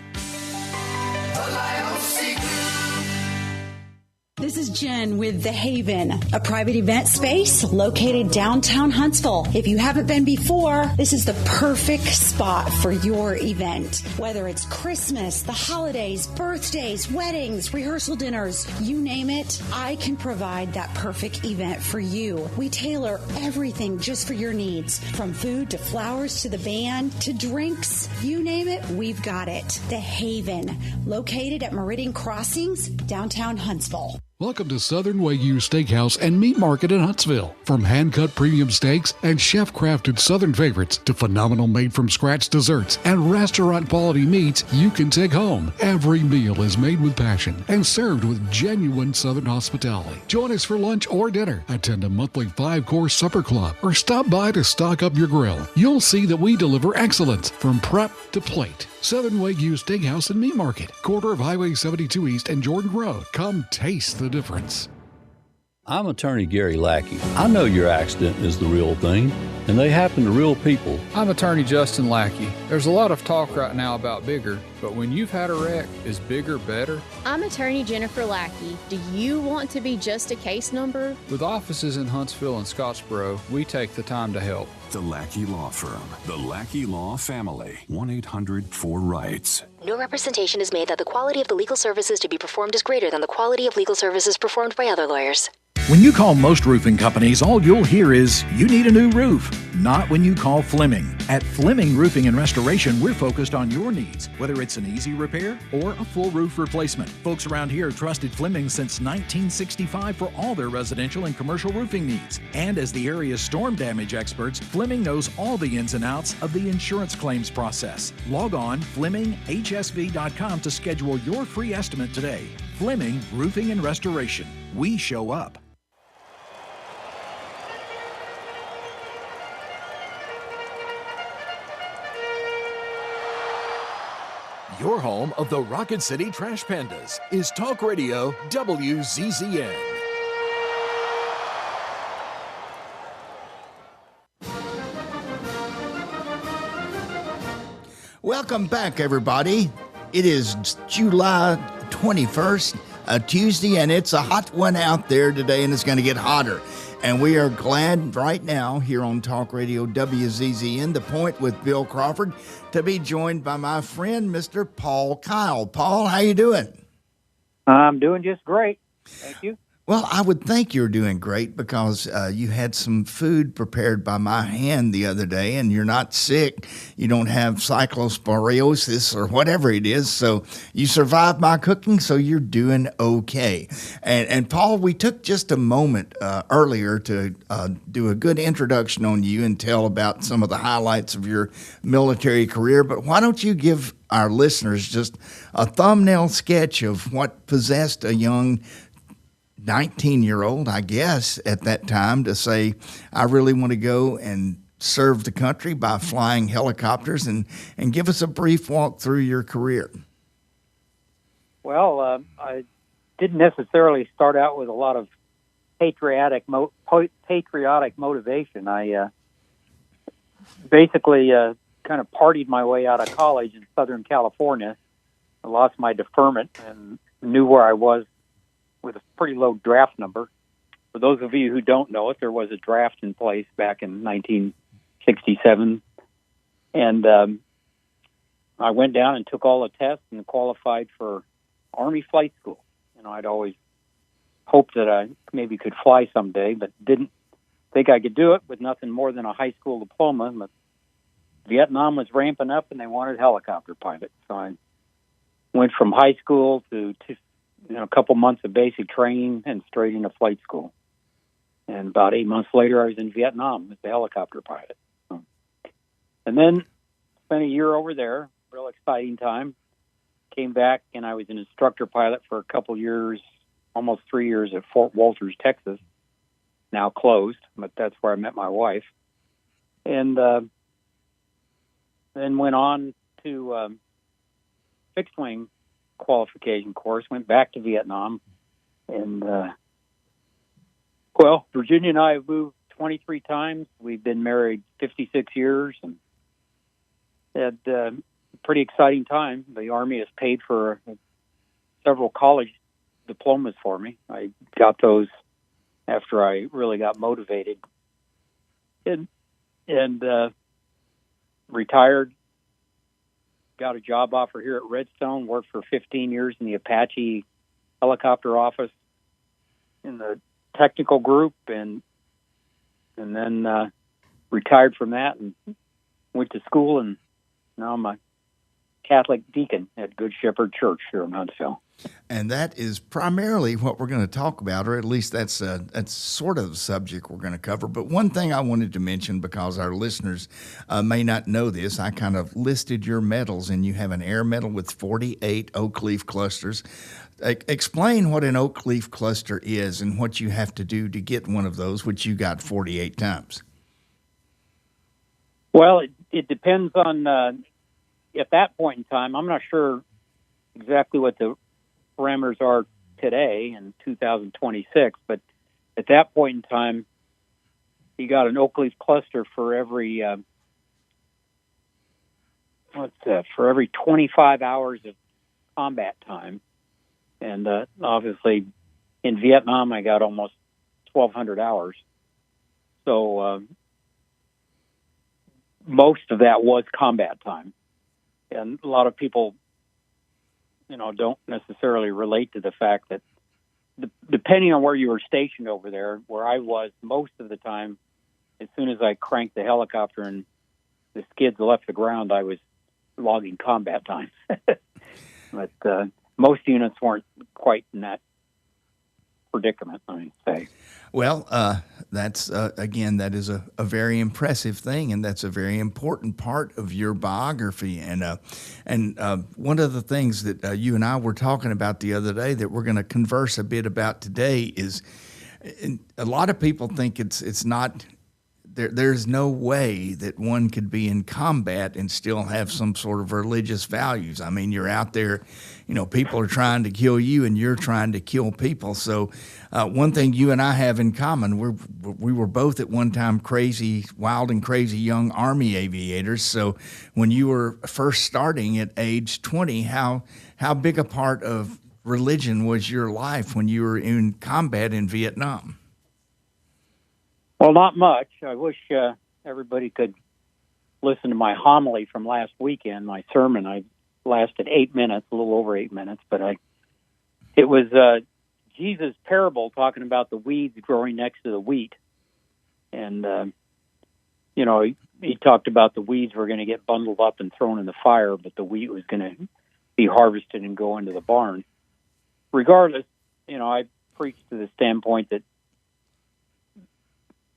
This is Jen with The Haven, a private event space located downtown Huntsville. If you haven't been before, this is the perfect spot for your event. Whether it's Christmas, the holidays, birthdays, weddings, rehearsal dinners, you name it, I can provide that perfect event for you. We tailor everything just for your needs, from food to flowers to the band to drinks. You name it, we've got it. The Haven, located at Meridian Crossings, downtown Huntsville. Welcome to Southern Wagyu Steakhouse and Meat Market in Huntsville. From hand-cut premium steaks and chef-crafted Southern favorites to phenomenal made-from-scratch desserts and restaurant-quality meats you can take home. Every meal is made with passion and served with genuine Southern hospitality. Join us for lunch or dinner. Attend a monthly 5-course supper club or stop by to stock up your grill. You'll see that we deliver excellence from prep to plate. Southern Wagyu Steakhouse and Meat Market, corner of Highway 72 East and Jordan Road. Come taste the difference. I'm attorney Gary Lackey. I know your accident is the real thing, and they happen to real people. I'm attorney Justin Lackey. There's a lot of talk right now about bigger, but when you've had a wreck, is bigger better? I'm attorney Jennifer Lackey. Do you want to be just a case number? With offices in Huntsville and Scottsboro, we take the time to help. The Lackey Law Firm. The Lackey Law Family. 1-800-4-RIGHTS. No representation is made that the quality of the legal services to be performed is greater than the quality of legal services performed by other lawyers. When you call most roofing companies, all you'll hear is, you need a new roof. Not when you call Fleming. At Fleming Roofing and Restoration, we're focused on your needs, whether it's an easy repair or a full roof replacement. Folks around here have trusted Fleming since 1965 for all their residential and commercial roofing needs. And as the area's storm damage experts, Fleming knows all the ins and outs of the insurance claims process. Log on FlemingHSV.com to schedule your free estimate today. Fleming Roofing and Restoration. We show up. Your home of the Rocket City Trash Pandas is Talk Radio WZZN. Welcome back, everybody. It is July 21st, a Tuesday, and it's a hot one out there today, and it's going to get hotter. And we are glad right now here on Talk Radio WZZN, The Point with Bill Crawford, to be joined by my friend, Mr. Paul Kyle. Paul, how you doing? I'm doing just great. Thank you. Well, I would think you're doing great because you had some food prepared by my hand the other day, and you're not sick. You don't have cyclosporiosis or whatever it is, so you survived my cooking, so you're doing okay. And Paul, we took just a moment earlier to do a good introduction on you and tell about some of the highlights of your military career, but why don't you give our listeners just a thumbnail sketch of what possessed a young 19-year-old, I guess, at that time to say, I really want to go and serve the country by flying helicopters, and give us a brief walk through your career. Well, I didn't necessarily start out with a lot of patriotic motivation. I basically kind of partied my way out of college in Southern California. I lost my deferment and knew where I was with a pretty low draft number. For those of you who don't know it, there was a draft in place back in 1967. And I went down and took all the tests and qualified for Army flight school. You know, I'd always hoped that I maybe could fly someday, but didn't think I could do it with nothing more than a high school diploma. But Vietnam was ramping up and they wanted helicopter pilots. So I went from high school to a couple months of basic training and straight into flight school. And about 8 months later, I was in Vietnam as a helicopter pilot. And then spent a year over there, real exciting time. Came back and I was an instructor pilot for a couple years almost 3 years at Fort Walters, Texas, now closed, but that's where I met my wife. And then went on to fixed wing qualification course, went back to Vietnam. And, Virginia and I have moved 23 times. We've been married 56 years and had a pretty exciting time. The Army has paid for several college diplomas for me. I got those after I really got motivated. And retired, got a job offer here at Redstone, worked for 15 years in the Apache helicopter office in the technical group, and then retired from that and went to school, and now I'm a Catholic deacon at Good Shepherd Church here in Huntsville. And that is primarily what we're going to talk about, or at least that's sort of the subject we're going to cover. But one thing I wanted to mention, because our listeners may not know this, I kind of listed your medals, and you have an air medal with 48 oak leaf clusters. Explain what an oak leaf cluster is and what you have to do to get one of those, which you got 48 times. Well, it depends on, at that point in time, I'm not sure exactly what the parameters are today in 2026, but at that point in time, you got an oak leaf cluster for every 25 hours of combat time. And obviously, in Vietnam, I got almost 1,200 hours. So most of that was combat time. And a lot of people, don't necessarily relate to the fact that depending on where you were stationed over there, where I was most of the time, as soon as I cranked the helicopter and the skids left the ground, I was logging combat time. But most units weren't quite in that predicament, let me say. Well, that's, again, that is a very impressive thing, and that's a very important part of your biography. And one of the things that you and I were talking about the other day that we're going to converse a bit about today is a lot of people think it's not – there's no way that one could be in combat and still have some sort of religious values. I mean, you're out there, people are trying to kill you and you're trying to kill people. So one thing you and I have in common, we were both at one time wild and crazy young Army aviators. So when you were first starting at age 20, how big a part of religion was your life when you were in combat in Vietnam? Well, not much. I wish everybody could listen to my homily from last weekend, my sermon. I lasted 8 minutes, a little over 8 minutes, but it was Jesus' parable talking about the weeds growing next to the wheat. And, he talked about the weeds were going to get bundled up and thrown in the fire, but the wheat was going to be harvested and go into the barn. Regardless, I preached to the standpoint that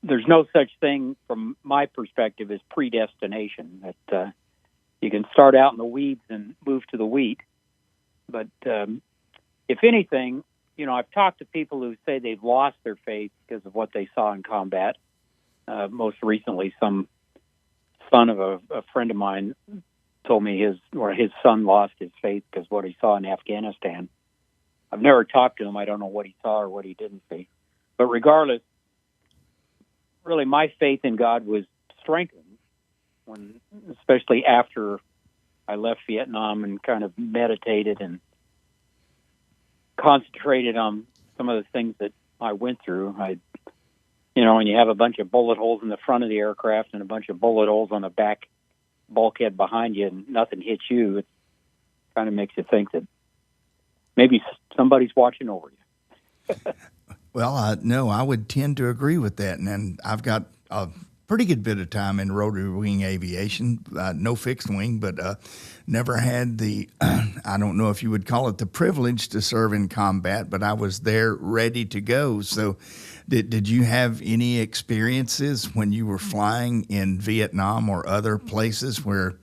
there's no such thing from my perspective as predestination, that you can start out in the weeds and move to the wheat. But if anything, I've talked to people who say they've lost their faith because of what they saw in combat. Most recently, some son of a friend of mine told me his son lost his faith because of what he saw in Afghanistan. I've never talked to him. I don't know what he saw or what he didn't see. But regardless, really, my faith in God was strengthened especially after I left Vietnam and kind of meditated and concentrated on some of the things that I went through. When you have a bunch of bullet holes in the front of the aircraft and a bunch of bullet holes on the back bulkhead behind you and nothing hits you, it kind of makes you think that maybe somebody's watching over you. Well, no, I would tend to agree with that. And I've got a pretty good bit of time in rotary wing aviation, no fixed wing, but never had the, I don't know if you would call it the privilege to serve in combat, but I was there ready to go. So did you have any experiences when you were flying in Vietnam or other places where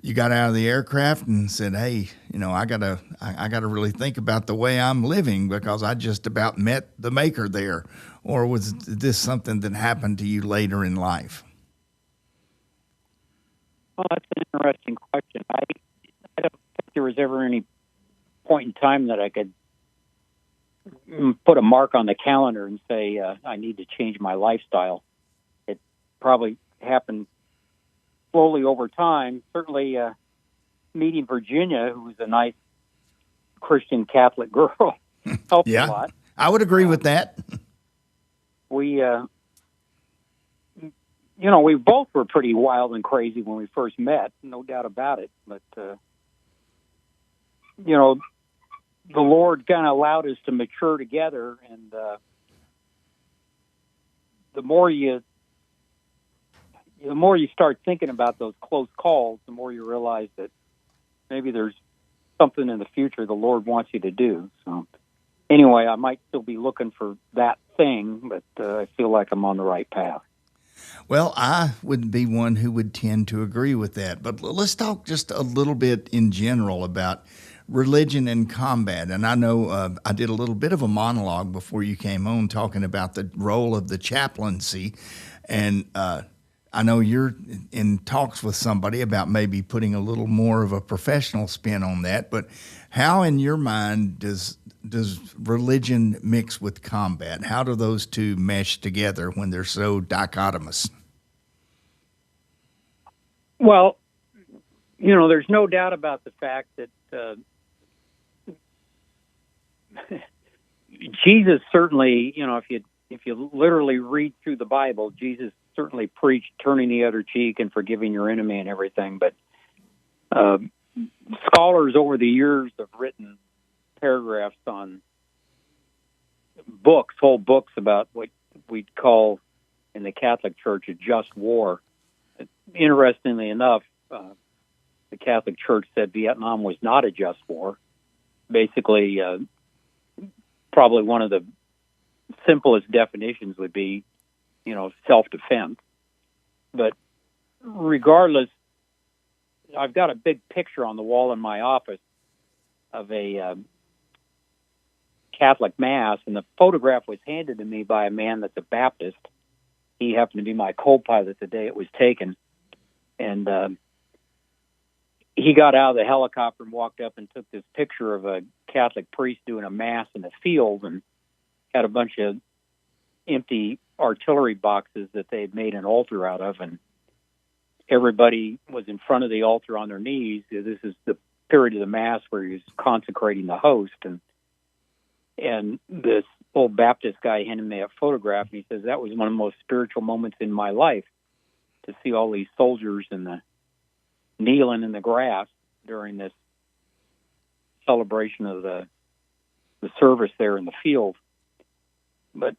you got out of the aircraft and said, "Hey, I gotta really think about the way I'm living because I just about met the Maker there," or was this something that happened to you later in life? Well, that's an interesting question. I don't think there was ever any point in time that I could put a mark on the calendar and say I need to change my lifestyle. It probably happened slowly over time. Certainly, meeting Virginia, who was a nice Christian Catholic girl, helped a lot. I would agree with that. We, we both were pretty wild and crazy when we first met, no doubt about it. But, the Lord kind of allowed us to mature together, and the more you start thinking about those close calls, the more you realize that maybe there's something in the future the Lord wants you to do. So anyway, I might still be looking for that thing, but I feel like I'm on the right path. Well, I would be one who would tend to agree with that. But let's talk just a little bit in general about religion and combat. And I know I did a little bit of a monologue before you came on talking about the role of the chaplaincy. And I know you're in talks with somebody about maybe putting a little more of a professional spin on that. But how, in your mind, does religion mix with combat? How do those two mesh together when they're so dichotomous? Well, there's no doubt about the fact that Jesus certainly, if you literally read through the Bible, Jesus certainly preached turning the other cheek and forgiving your enemy and everything. But scholars over the years have written paragraphs on whole books about what we'd call in the Catholic Church a just war. Interestingly enough, the Catholic Church said Vietnam was not a just war. Basically, probably one of the simplest definitions would be, self-defense. But regardless, I've got a big picture on the wall in my office of a Catholic Mass, and the photograph was handed to me by a man that's a Baptist. He happened to be my co-pilot the day it was taken. And he got out of the helicopter and walked up and took this picture of a Catholic priest doing a Mass in a field and had a bunch of empty artillery boxes that they had made an altar out of. And everybody was in front of the altar on their knees. This is the period of the Mass where he was consecrating the host. And this old Baptist guy handed me a photograph, and he says, that was one of the most spiritual moments in my life, to see all these soldiers kneeling in the grass during this celebration of the service there in the field. But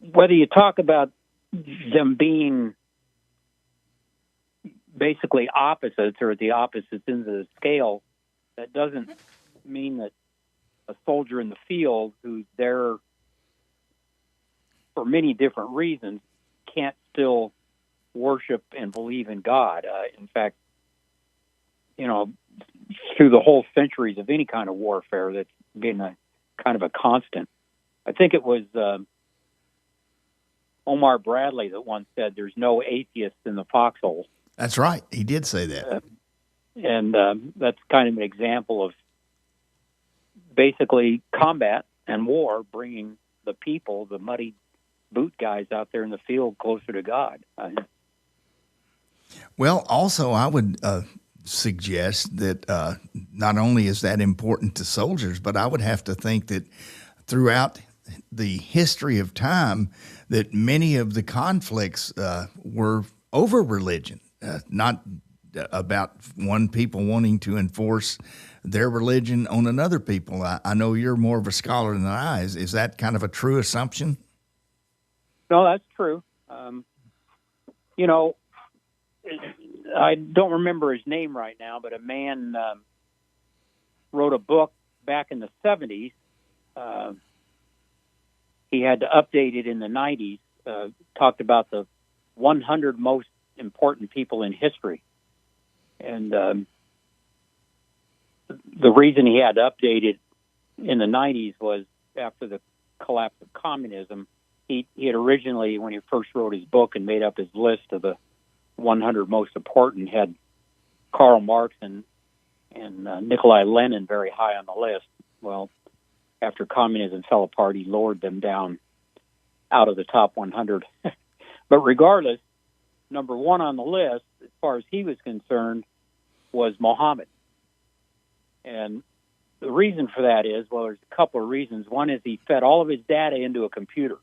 whether you talk about them being basically opposites or at the opposite ends of the scale, that doesn't mean that a soldier in the field who's there for many different reasons can't still worship and believe in God. In fact, through the whole centuries of any kind of warfare, that's been a kind of a constant. I think it was Omar Bradley that once said, "There's no atheists in the foxhole." That's right. He did say that. And that's kind of an example of basically combat and war bringing the people, the muddy boot guys out there in the field, closer to God. Well, also, I would suggest that not only is that important to soldiers, but I would have to think that throughout the history of time, that many of the conflicts were over religion, not about one people wanting to enforce their religion on another people. I know you're more of a scholar than I. Is that kind of a true assumption? No, that's true. I don't remember his name right now, but a man wrote a book back in the 70s. He had to update it in the 90s, talked about the 100 most important people in history. And the reason he had to update it in the 90s was after the collapse of communism. He had originally, when he first wrote his book and made up his list of the 100 most important, had Karl Marx and Nikolai Lenin very high on the list. Well, after communism fell apart, he lowered them down out of the top 100. But regardless, number one on the list, as far as he was concerned, was Muhammad. And the reason for that is, well, there's a couple of reasons. One is he fed all of his data into a computer,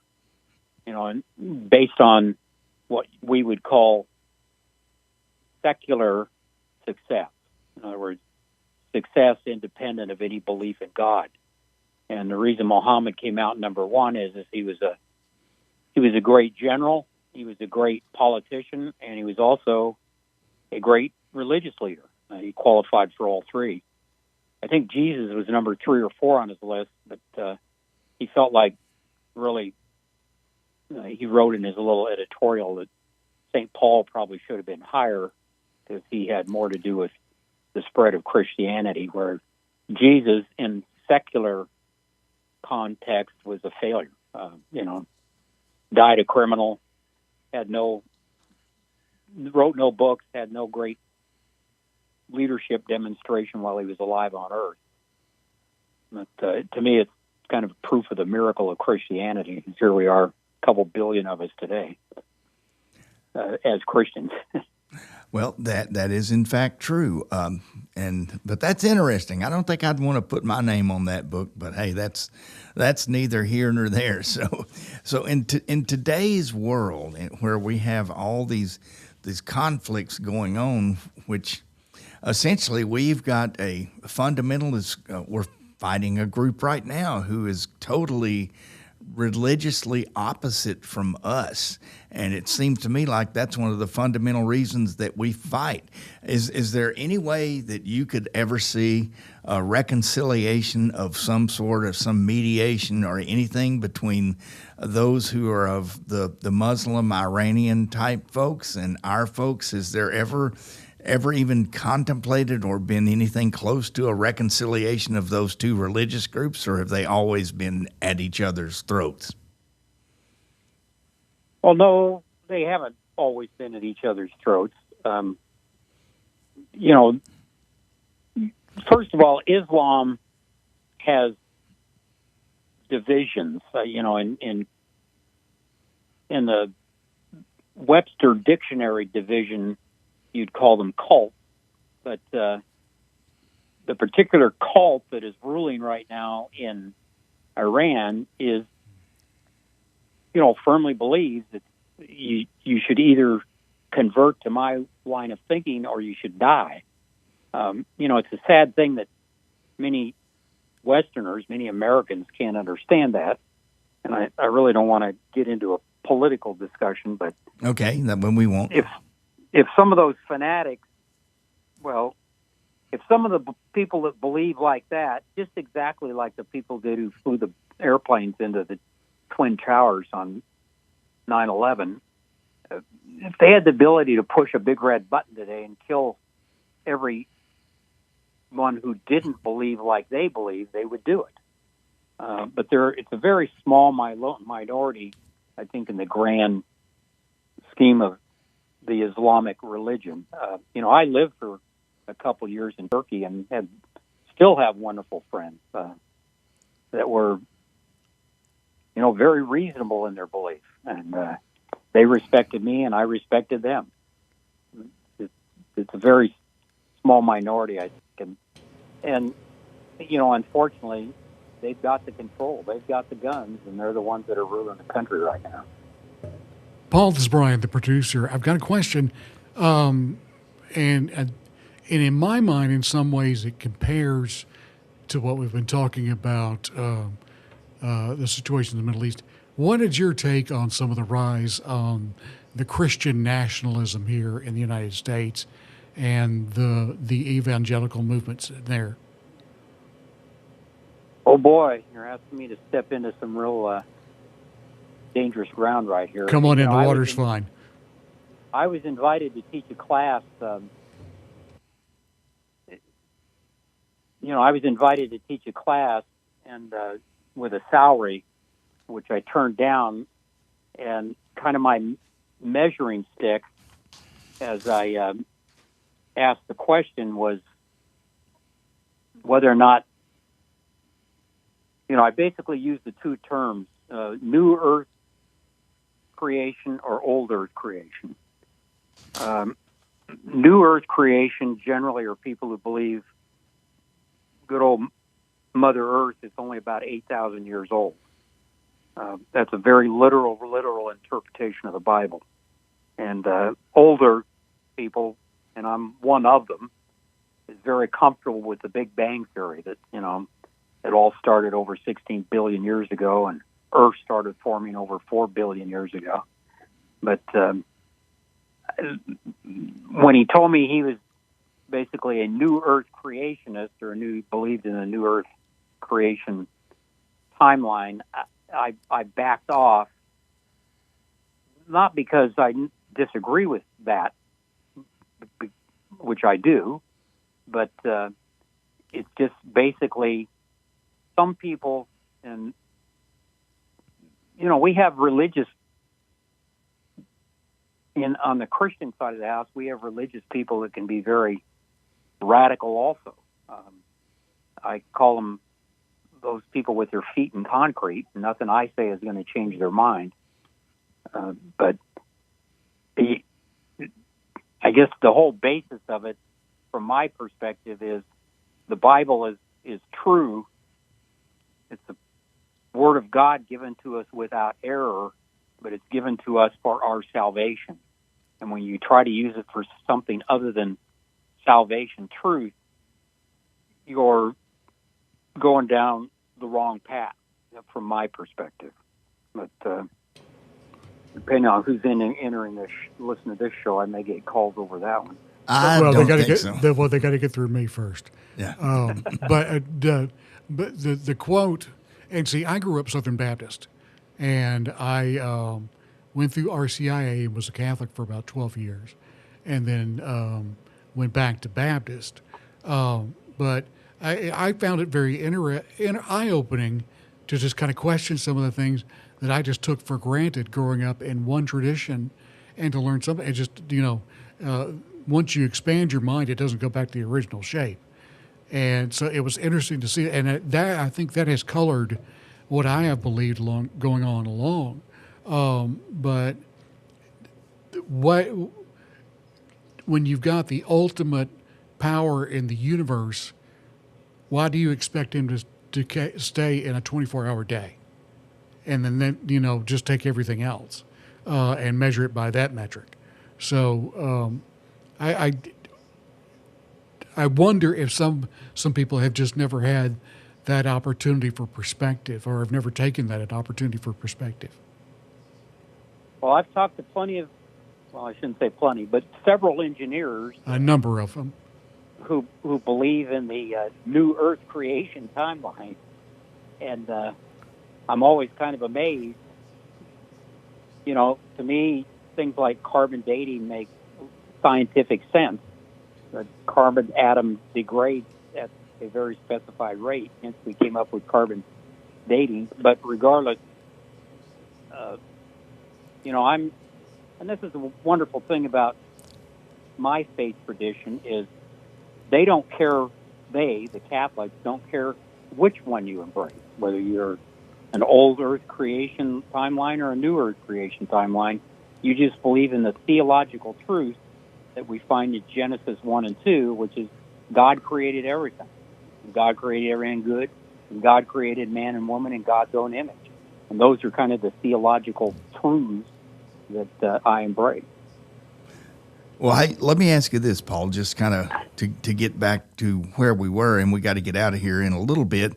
and based on what we would call secular success. In other words, success independent of any belief in God. And the reason Muhammad came out number one is he was a great general, he was a great politician, and he was also a great religious leader. He qualified for all three. I think Jesus was number 3 or 4 on his list, but he felt like really he wrote in his little editorial that St. Paul probably should have been higher because he had more to do with the spread of Christianity, where Jesus in secular context was a failure. Died a criminal, wrote no books, had no great leadership demonstration while he was alive on earth. But to me, it's kind of proof of the miracle of Christianity. Here we are, a couple billion of us today as Christians. Well, that is in fact true, but that's interesting. I don't think I'd want to put my name on that book, but hey, that's neither here nor there. So in today's world, where we have all these conflicts going on, which essentially we've got a fundamentalist. We're fighting a group right now who is totally religiously opposite from us, and it seems to me like that's one of the fundamental reasons that we fight. Is there any way that you could ever see a reconciliation of some sort, of some mediation or anything between those who are of the Muslim Iranian type folks and our folks? Is there ever even contemplated or been anything close to a reconciliation of those two religious groups, or have they always been at each other's throats? Well, no, they haven't always been at each other's throats. First of all, Islam has divisions. In the Webster Dictionary division, you'd call them cults, but the particular cult that is ruling right now in Iran is, firmly believes that you should either convert to my line of thinking or you should die. It's a sad thing that many Westerners, many Americans can't understand that, and I really don't want to get into a political discussion, but okay, that when we won't. If some of those fanatics, if some of the people that believe like that, just exactly like the people did who flew the airplanes into the Twin Towers on 9/11, if they had the ability to push a big red button today and kill everyone who didn't believe like they believe, they would do it. But it's a very small minority, I think, in the grand scheme of the Islamic religion. I lived for a couple years in Turkey and still have wonderful friends that were, very reasonable in their belief, and they respected me and I respected them. It's a very small minority, I think, and unfortunately, they've got the control, they've got the guns, and they're the ones that are ruling the country right now. Paul, this is Brian, the producer. I've got a question, and in my mind, in some ways, it compares to what we've been talking about, the situation in the Middle East. What is your take on some of the rise on the Christian nationalism here in the United States and the evangelical movements there? Oh boy, you're asking me to step into some real dangerous ground right here. Come on in, the water's fine. I was invited to teach a class I was invited to teach a class and with a salary, which I turned down, and kind of my measuring stick as I asked the question was whether or not, I basically used the two terms, new earth creation or old earth creation. New earth creation generally are people who believe good old Mother Earth is only about 8,000 years old. That's a very literal interpretation of the Bible. And older people, and I'm one of them, is very comfortable with the Big Bang Theory that, it all started over 16 billion years ago and Earth started forming over 4 billion years ago. But when he told me he was basically a new Earth creationist or believed in a new Earth creation timeline, I backed off, not because I disagree with that, which I do, but it's just basically some people, and we have religious, on the Christian side of the house, we have religious people that can be very radical also. I call them those people with their feet in concrete. Nothing I say is going to change their mind. But I guess the whole basis of it, from my perspective, is the Bible is true. It's the Word of God given to us without error, but it's given to us for our salvation. And when you try to use it for something other than salvation truth, you're going down the wrong path, from my perspective. But depending on who's entering this, listen to this show, I may get calls over that one. They got to get through me first. Yeah. But the quote, and see, I grew up Southern Baptist, and I went through RCIA and was a Catholic for about 12 years, and then went back to Baptist. But I found it very eye-opening to just kind of question some of the things that I just took for granted growing up in one tradition, and to learn something. And just, once you expand your mind, it doesn't go back to the original shape. And so it was interesting to see, and I think that has colored what I have believed going on along. But when you've got the ultimate power in the universe, why do you expect him to stay in a 24-hour day, and then just take everything else and measure it by that metric? So I wonder if some people have just never had that opportunity for perspective, or have never taken that opportunity for perspective. Well, I've talked to I shouldn't say plenty, but several engineers. A number of them. Who believe in the new Earth creation timeline. And I'm always kind of amazed. To me, things like carbon dating make scientific sense. The carbon atom degrades at a very specified rate, hence we came up with carbon dating. But regardless, and this is a wonderful thing about my faith tradition, is they don't care, the Catholics, don't care which one you embrace, whether you're an old Earth creation timeline or a new Earth creation timeline. You just believe in the theological truth that we find in Genesis 1 and 2, which is God created everything. God created everything good, and God created man and woman in God's own image. And those are kind of the theological truths that I embrace. Well, let me ask you this, Paul, just kind of to get back to where we were, and we got to get out of here in a little bit.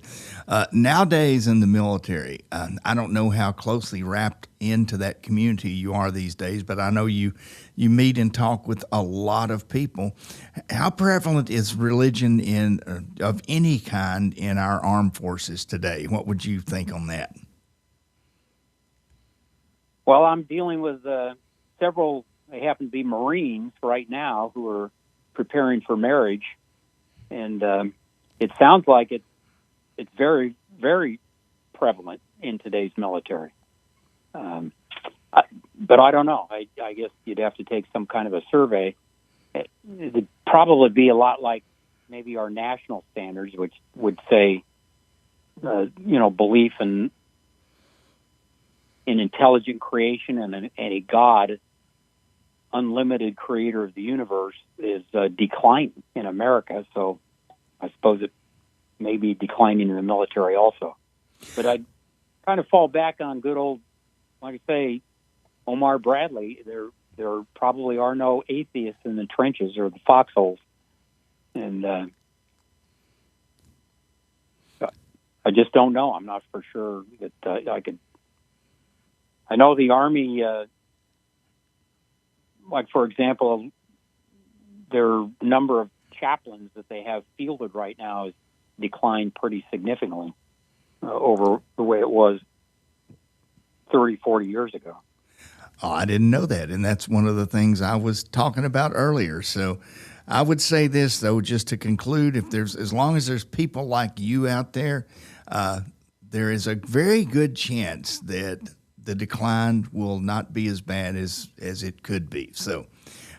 Nowadays in the military, I don't know how closely wrapped into that community you are these days, but I know you meet and talk with a lot of people. How prevalent is religion of any kind in our armed forces today? What would you think on that? Well, I'm dealing with several. They happen to be Marines right now who are preparing for marriage, and it sounds like it's very, very prevalent in today's military. But I don't know. I guess you'd have to take some kind of a survey. It'd probably be a lot like maybe our national standards, which would say, belief in intelligent creation and a God, unlimited creator of the universe, is declining in America. So I suppose it may be declining in the military also. But I'd kind of fall back on good old, like I say, Omar Bradley. There probably are no atheists in the trenches or the foxholes. And I just don't know. I'm not for sure that I could. I know the Army, like, for example, their number of chaplains that they have fielded right now has declined pretty significantly over the way it was 30, 40 years ago. Oh, I didn't know that, and that's one of the things I was talking about earlier. So I would say this, though, just to conclude, as long as there's people like you out there, there is a very good chance that the decline will not be as bad as it could be. So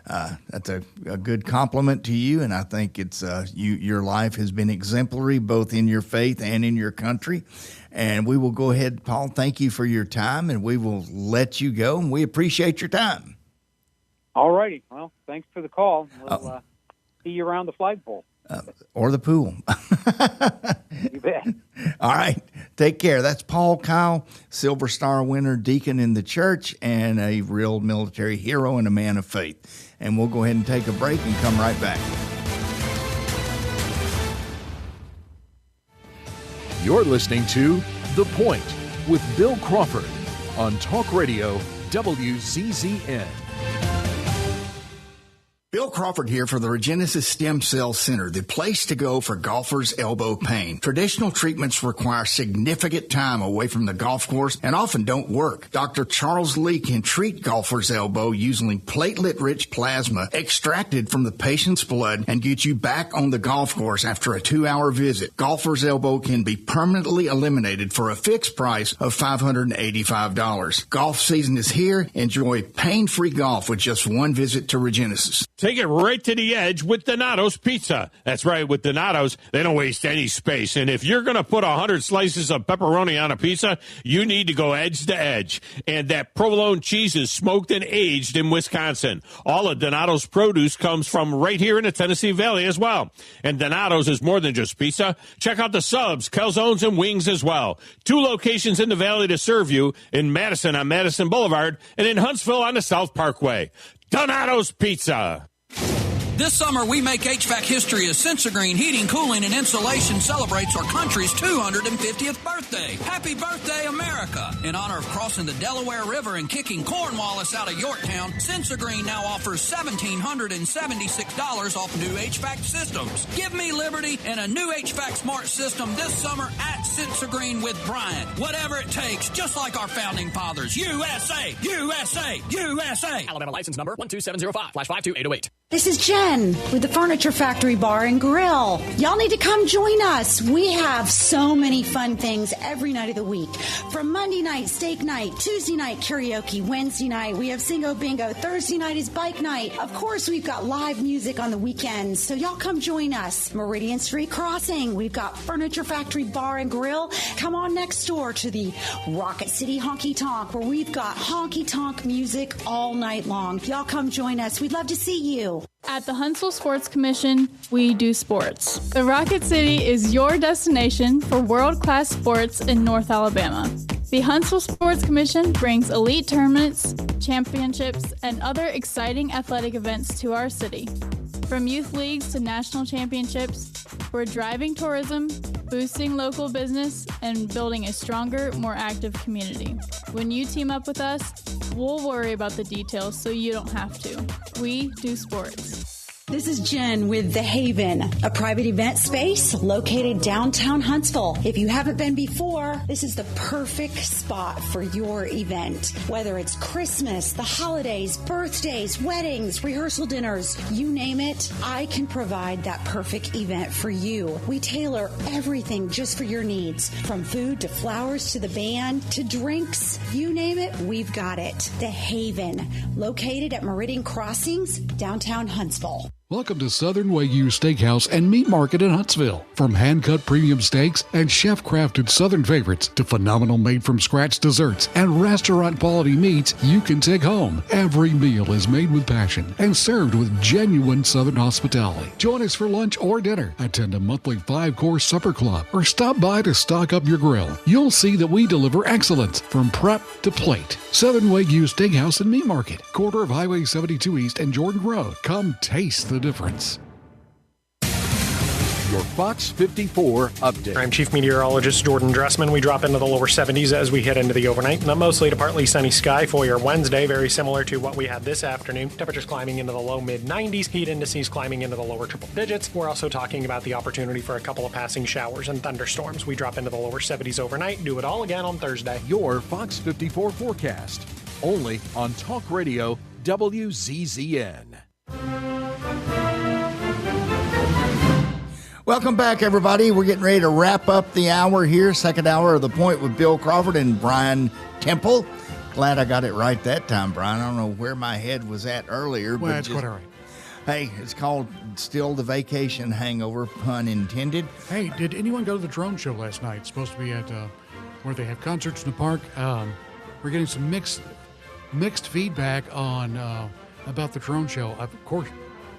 that's a good compliment to you, and I think it's your life has been exemplary both in your faith and in your country. And we will go ahead, Paul, thank you for your time, and we will let you go, and we appreciate your time. All righty. Well, thanks for the call. We'll see you around the flagpole. Or the pool. You bet. All right. Take care. That's Paul Kyle, Silver Star winner, deacon in the church, and a real military hero and a man of faith. And we'll go ahead and take a break and come right back. You're listening to The Point with Bill Crawford on Talk Radio WZZN. Bill Crawford here for the Regenesis Stem Cell Center, the place to go for golfers' elbow pain. Traditional treatments require significant time away from the golf course and often don't work. Dr. Charles Lee can treat golfers' elbow using platelet-rich plasma extracted from the patient's blood and get you back on the golf course after a 2-hour visit. Golfer's elbow can be permanently eliminated for a fixed price of $585. Golf season is here. Enjoy pain-free golf with just one visit to Regenesis. Take it right to the edge with Donato's Pizza. That's right, with Donato's, they don't waste any space. And if you're going to put 100 slices of pepperoni on a pizza, you need to go edge to edge. And that provolone cheese is smoked and aged in Wisconsin. All of Donato's produce comes from right here in the Tennessee Valley as well. And Donato's is more than just pizza. Check out the subs, calzones, and wings as well. 2 locations in the Valley to serve you, in Madison on Madison Boulevard and in Huntsville on the South Parkway. Donato's Pizza. This summer, we make HVAC history as Sensagreen Heating, Cooling, and Insulation celebrates our country's 250th birthday. Happy birthday, America! In honor of crossing the Delaware River and kicking Cornwallis out of Yorktown, Sensagreen now offers $1,776 off new HVAC systems. Give me liberty and a new HVAC smart system this summer at Sensagreen with Brian. Whatever it takes, just like our founding fathers. USA! USA! USA! Alabama license number 12705/52808. This is Jen with the Furniture Factory Bar and Grill. Y'all need to come join us. We have so many fun things every night of the week. From Monday night, steak night, Tuesday night, karaoke, Wednesday night, we have Singo Bingo, Thursday night is bike night. Of course, we've got live music on the weekends, so y'all come join us. Meridian Street Crossing, we've got Furniture Factory Bar and Grill. Come on next door to the Rocket City Honky Tonk, where we've got honky tonk music all night long. Y'all come join us. We'd love to see you. At the Huntsville Sports Commission, we do sports. The Rocket City is your destination for world-class sports in North Alabama. The Huntsville Sports Commission brings elite tournaments, championships, and other exciting athletic events to our city. From youth leagues to national championships, we're driving tourism, boosting local business, and building a stronger, more active community. When you team up with us, we'll worry about the details so you don't have to. We do sports. This is Jen with The Haven, a private event space located downtown Huntsville. If you haven't been before, this is the perfect spot for your event. Whether it's Christmas, the holidays, birthdays, weddings, rehearsal dinners, you name it, I can provide that perfect event for you. We tailor everything just for your needs, from food to flowers to the band to drinks. You name it, we've got it. The Haven, located at Meridian Crossings, downtown Huntsville. Welcome to Southern Wagyu Steakhouse and Meat Market in Huntsville. From hand-cut premium steaks and chef-crafted Southern favorites to phenomenal made-from-scratch desserts and restaurant-quality meats you can take home. Every meal is made with passion and served with genuine Southern hospitality. Join us for lunch or dinner. Attend a monthly 5-course supper club or stop by to stock up your grill. You'll see that we deliver excellence from prep to plate. Southern Wagyu Steakhouse and Meat Market, corner of Highway 72 East and Jordan Road. Come taste the difference. Your Fox 54 update. I'm Chief Meteorologist Jordan Dressman. We drop into the lower 70s as we head into the overnight. And a mostly to partly sunny sky for your Wednesday, very similar to what we had this afternoon. Temperatures climbing into the low mid-90s, heat indices climbing into the lower triple digits. We're also talking about the opportunity for a couple of passing showers and thunderstorms. We drop into the lower 70s overnight. Do it all again on Thursday. Your Fox 54 forecast, only on Talk Radio WZZN. Welcome back, everybody. We're getting ready to wrap up the hour here, second hour of The Point with Bill Crawford and Brian Temple. Glad I got it right that time, Brian. I don't know where my head was at earlier. Well, but that's quite all right. Hey, it's called still the vacation hangover, pun intended. Hey, did anyone go to the drone show last night? It's supposed to be at where they have concerts in the park. We're getting some mixed feedback on about the drone show. Of course,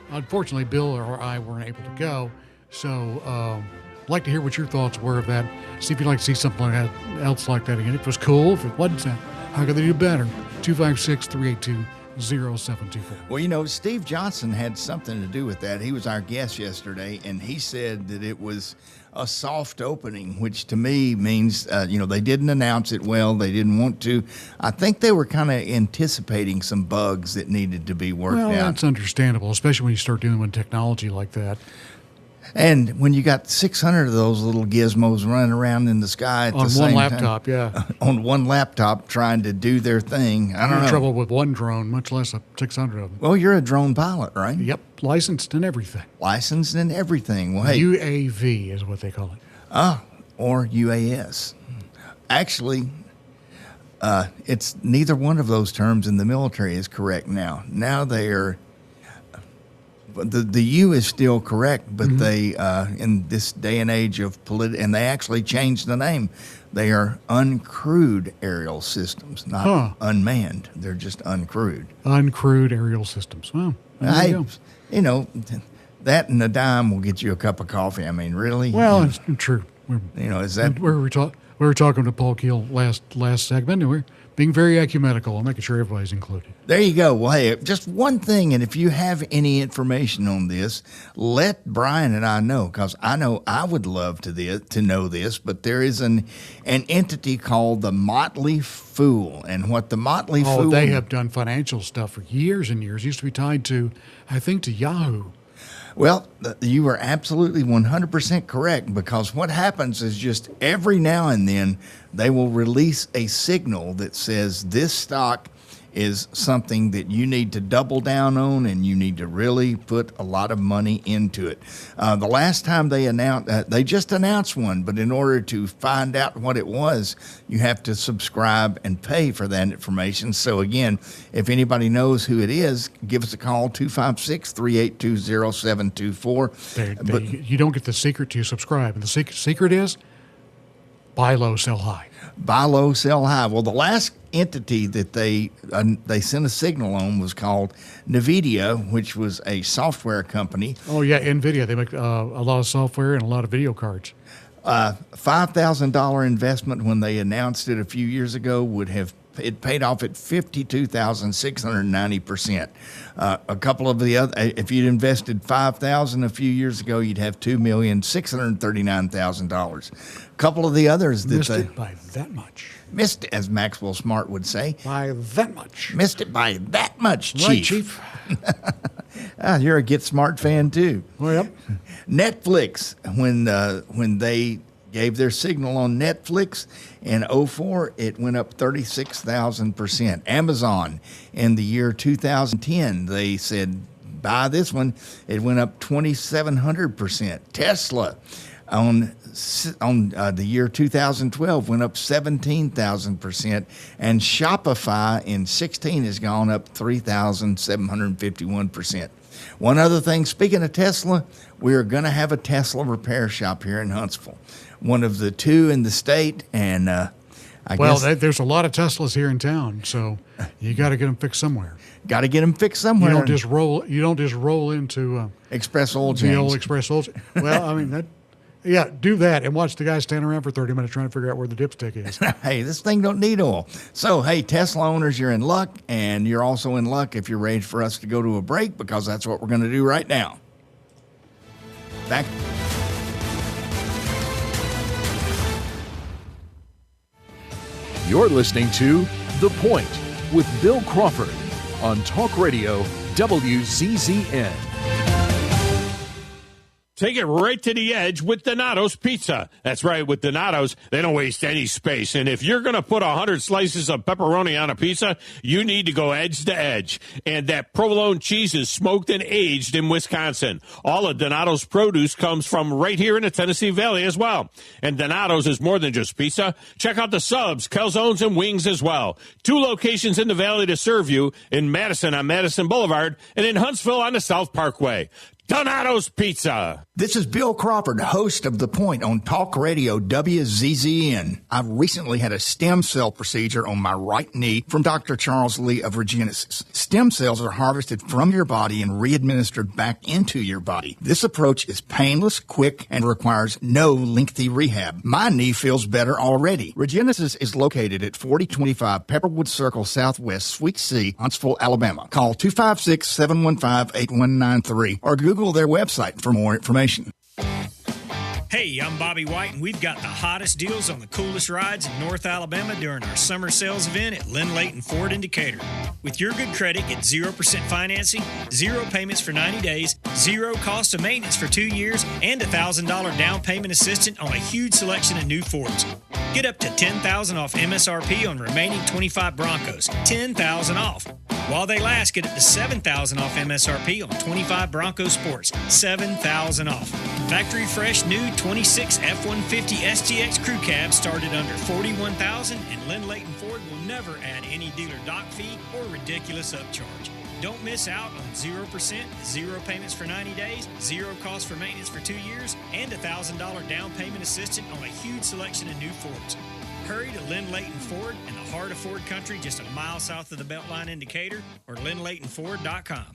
unfortunately, Bill or I weren't able to go. So, I'd like to hear what your thoughts were of that. See if you'd like to see something else like that again. If it was cool, if it wasn't, how could they do better? 256-382-0724. Well, you know, Steve Johnson had something to do with that. He was our guest yesterday, and he said that it was a soft opening, which to me means, they didn't announce it well. They didn't want to. I think they were kind of anticipating some bugs that needed to be worked out. Well, that's understandable, especially when you start dealing with technology like that. And when you got 600 of those little gizmos running around in the sky at the same time. On one laptop, yeah. On one laptop trying to do their thing. I don't know. Trouble with one drone, much less 600 of them. Well, you're a drone pilot, right? Yep. Licensed and everything. Licensed and everything. Well, hey. UAV is what they call it. Or UAS. Actually, it's neither one of those terms in the military is correct now. Now they are... The U is still correct, but they, in this day and age of and they actually changed the name. They are uncrewed aerial systems, not unmanned. They're just uncrewed. Uncrewed aerial systems. Well, that and a dime will get you a cup of coffee. I mean, really? Well, it's true. Is that... We were talking to Paul Keel last segment, and we're being very ecumenical and making sure everybody's included. There you go. Well, hey, just one thing, and if you have any information on this, let Brian and I know, because I know I would love to know this, but there is an entity called the Motley Fool, and what the Motley Fool... they have done financial stuff for years and years. It used to be tied to, I think, to Yahoo. Well, you are absolutely 100% correct, because what happens is just every now and then they will release a signal that says this stock is something that you need to double down on and you need to really put a lot of money into it. The last time they announced, they just announced one, but in order to find out what it was, you have to subscribe and pay for that information. So again, if anybody knows who it is, give us a call, 256-382-0724. But you don't get the secret till you subscribe. And the secret is buy low, sell high. Buy low, sell high. Well, the last entity that they sent a signal on was called NVIDIA, which was a software company. Oh, yeah, NVIDIA. They make a lot of software and a lot of video cards. $5,000 investment when they announced it a few years ago it paid off at 52,690%. A couple of the other, if you'd invested $5,000 a few years ago, you'd have $2,639,000. A couple of the others that missed it by that much. Missed it, as Maxwell Smart would say. By that much. Missed it by that much, Chief. Right, Chief. You're a Get Smart fan too. Oh, yep. Netflix, when they gave their signal on Netflix in 2004, it went up 36,000%. Amazon, in the year 2010, they said, buy this one. It went up 2,700%. Tesla, on the year 2012, went up 17,000%. And Shopify in 2016 has gone up 3,751%. One other thing, speaking of Tesla, we are going to have a Tesla repair shop here in Huntsville. One of the two in the state, and I guess there's a lot of Teslas here in town, so you got to get them fixed somewhere. Got to get them fixed somewhere. You don't just roll into Express Oil the Change. old Express Oil. Well, I mean do that and watch the guy stand around for 30 minutes trying to figure out where the dipstick is. Hey, this thing don't need oil. So, hey, Tesla owners, you're in luck, and you're also in luck if you're ready for us to go to a break, because that's what we're going to do right now. Back. You're listening to The Point with Bill Crawford on Talk Radio WZZN. Take it right to the edge with Donato's Pizza. That's right, with Donato's, they don't waste any space. And if you're going to put 100 slices of pepperoni on a pizza, you need to go edge to edge. And that provolone cheese is smoked and aged in Wisconsin. All of Donato's produce comes from right here in the Tennessee Valley as well. And Donato's is more than just pizza. Check out the subs, calzones, and wings as well. 2 locations in the valley to serve you, in Madison on Madison Boulevard and in Huntsville on the South Parkway. Donato's Pizza. This is Bill Crawford, host of The Point on Talk Radio WZZN. I've recently had a stem cell procedure on my right knee from Dr. Charles Lee of Regenesis. Stem cells are harvested from your body and re-administered back into your body. This approach is painless, quick, and requires no lengthy rehab. My knee feels better already. Regenesis is located at 4025 Pepperwood Circle Southwest, Suite C, Huntsville, Alabama. Call 256-715-8193 or Google their website for more information. Hey, I'm Bobby White, and we've got the hottest deals on the coolest rides in North Alabama during our summer sales event at Lynn Layton Ford in Decatur. With your good credit, get 0% financing, 0 payments for 90 days, 0 cost of maintenance for 2 years, and $1,000 down payment assistance on a huge selection of new Fords. Get up to $10,000 off MSRP on remaining 25 Broncos. $10,000 off. While they last, get up to $7,000 off MSRP on 25 Bronco Sports. $7,000 off. Factory fresh new 26 F-150 STX crew cabs started under $41,000, and Lynn Layton Ford will never add any dealer dock fee or ridiculous upcharge. Don't miss out on 0%, 0 payments for 90 days, 0 cost for maintenance for 2 years, and $1,000 down payment assistance on a huge selection of new Fords. Hurry to Lynn Layton Ford in the heart of Ford country, just a mile south of the Beltline in Decatur, or LynnLaytonFord.com.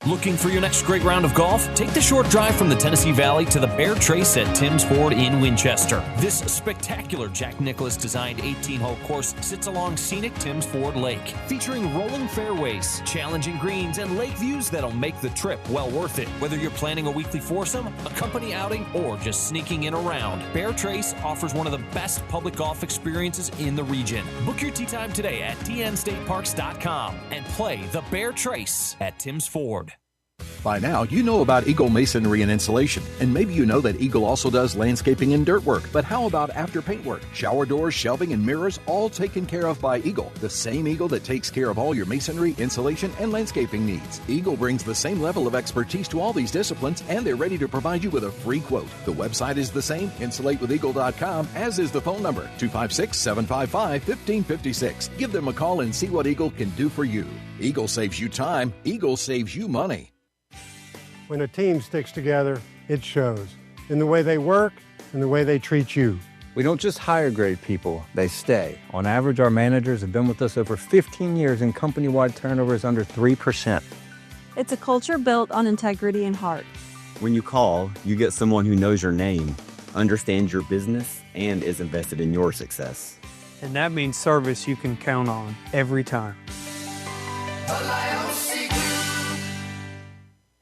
Looking for your next great round of golf? Take the short drive from the Tennessee Valley to the Bear Trace at Tim's Ford in Winchester. This spectacular Jack Nicklaus designed 18-hole course sits along scenic Tim's Ford Lake, featuring rolling fairways, challenging greens, and lake views that'll make the trip well worth it. Whether you're planning a weekly foursome, a company outing, or just sneaking in around, Bear Trace offers one of the best public golf experiences in the region. Book your tee time today at tnstateparks.com and play the Bear Trace at Tim's Ford. By now, you know about Eagle Masonry and Insulation, and maybe you know that Eagle also does landscaping and dirt work. But how about after paint work? Shower doors, shelving, and mirrors, all taken care of by Eagle, the same Eagle that takes care of all your masonry, insulation, and landscaping needs. Eagle brings the same level of expertise to all these disciplines, and they're ready to provide you with a free quote. The website is the same, insulatewitheagle.com, as is the phone number, 256-755-1556. Give them a call and see what Eagle can do for you. Eagle saves you time. Eagle saves you money. When a team sticks together, it shows in the way they work and the way they treat you. We don't just hire great people, they stay. On average, our managers have been with us over 15 years and company-wide turnover is under 3%. It's a culture built on integrity and heart. When you call, you get someone who knows your name, understands your business, and is invested in your success. And that means service you can count on every time.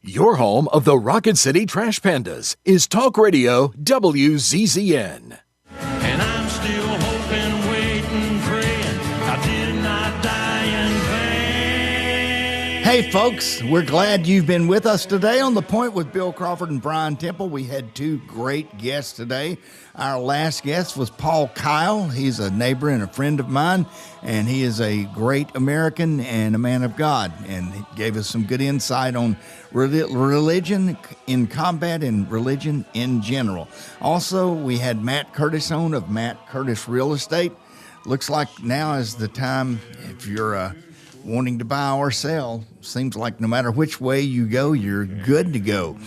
Your home of the Rocket City Trash Pandas is Talk Radio WZZN. And I'm still hoping, waiting, praying I did not die in Hey, folks, we're glad you've been with us today on The Point with Bill Crawford and Brian Temple. We had two great guests today. Our last guest was Paul Kyle. He's a neighbor and a friend of mine, and he is a great American and a man of God, and he gave us some good insight on religion in combat and religion in general. Also, we had Matt Curtis on of Matt Curtis Real Estate. Looks like now is the time if you're wanting to buy or sell. Seems like no matter which way you go, you're good to go.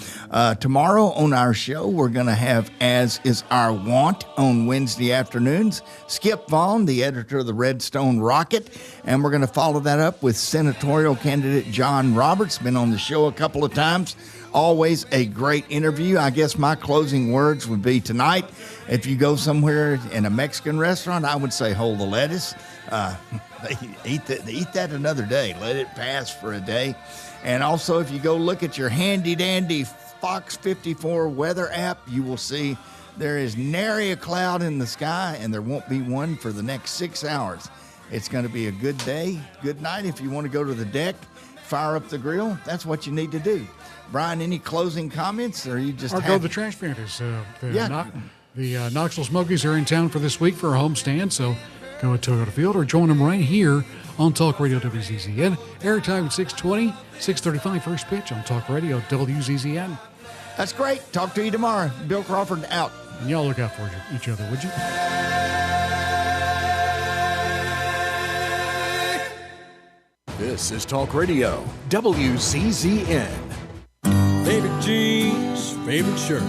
Tomorrow on our show, we're going to have, as is our wont on Wednesday afternoons, Skip Vaughn, the editor of the Redstone Rocket, and we're going to follow that up with senatorial candidate John Roberts. Been on the show a couple of times. Always a great interview. I guess my closing words would be tonight, if you go somewhere in a Mexican restaurant, I would say hold the lettuce. Eat that another day. Let it pass for a day. And also, if you go look at your handy-dandy Fox 54 weather app, you will see there is nary a cloud in the sky, and there won't be one for the next 6 hours. It's going to be a good day, good night. If you want to go to the deck, fire up the grill, that's what you need to do. Brian, any closing comments, or you just go to the Trash Panthers. The Knoxville Smokies are in town for this week for a homestand, so go to Toyota Field or join them right here on Talk Radio WZZN. Airtime 620, 635 first pitch on Talk Radio WZZN. That's great. Talk to you tomorrow. Bill Crawford out. And y'all look out for each other, would you? This is Talk Radio WZZN. Favorite jeans, favorite shirt.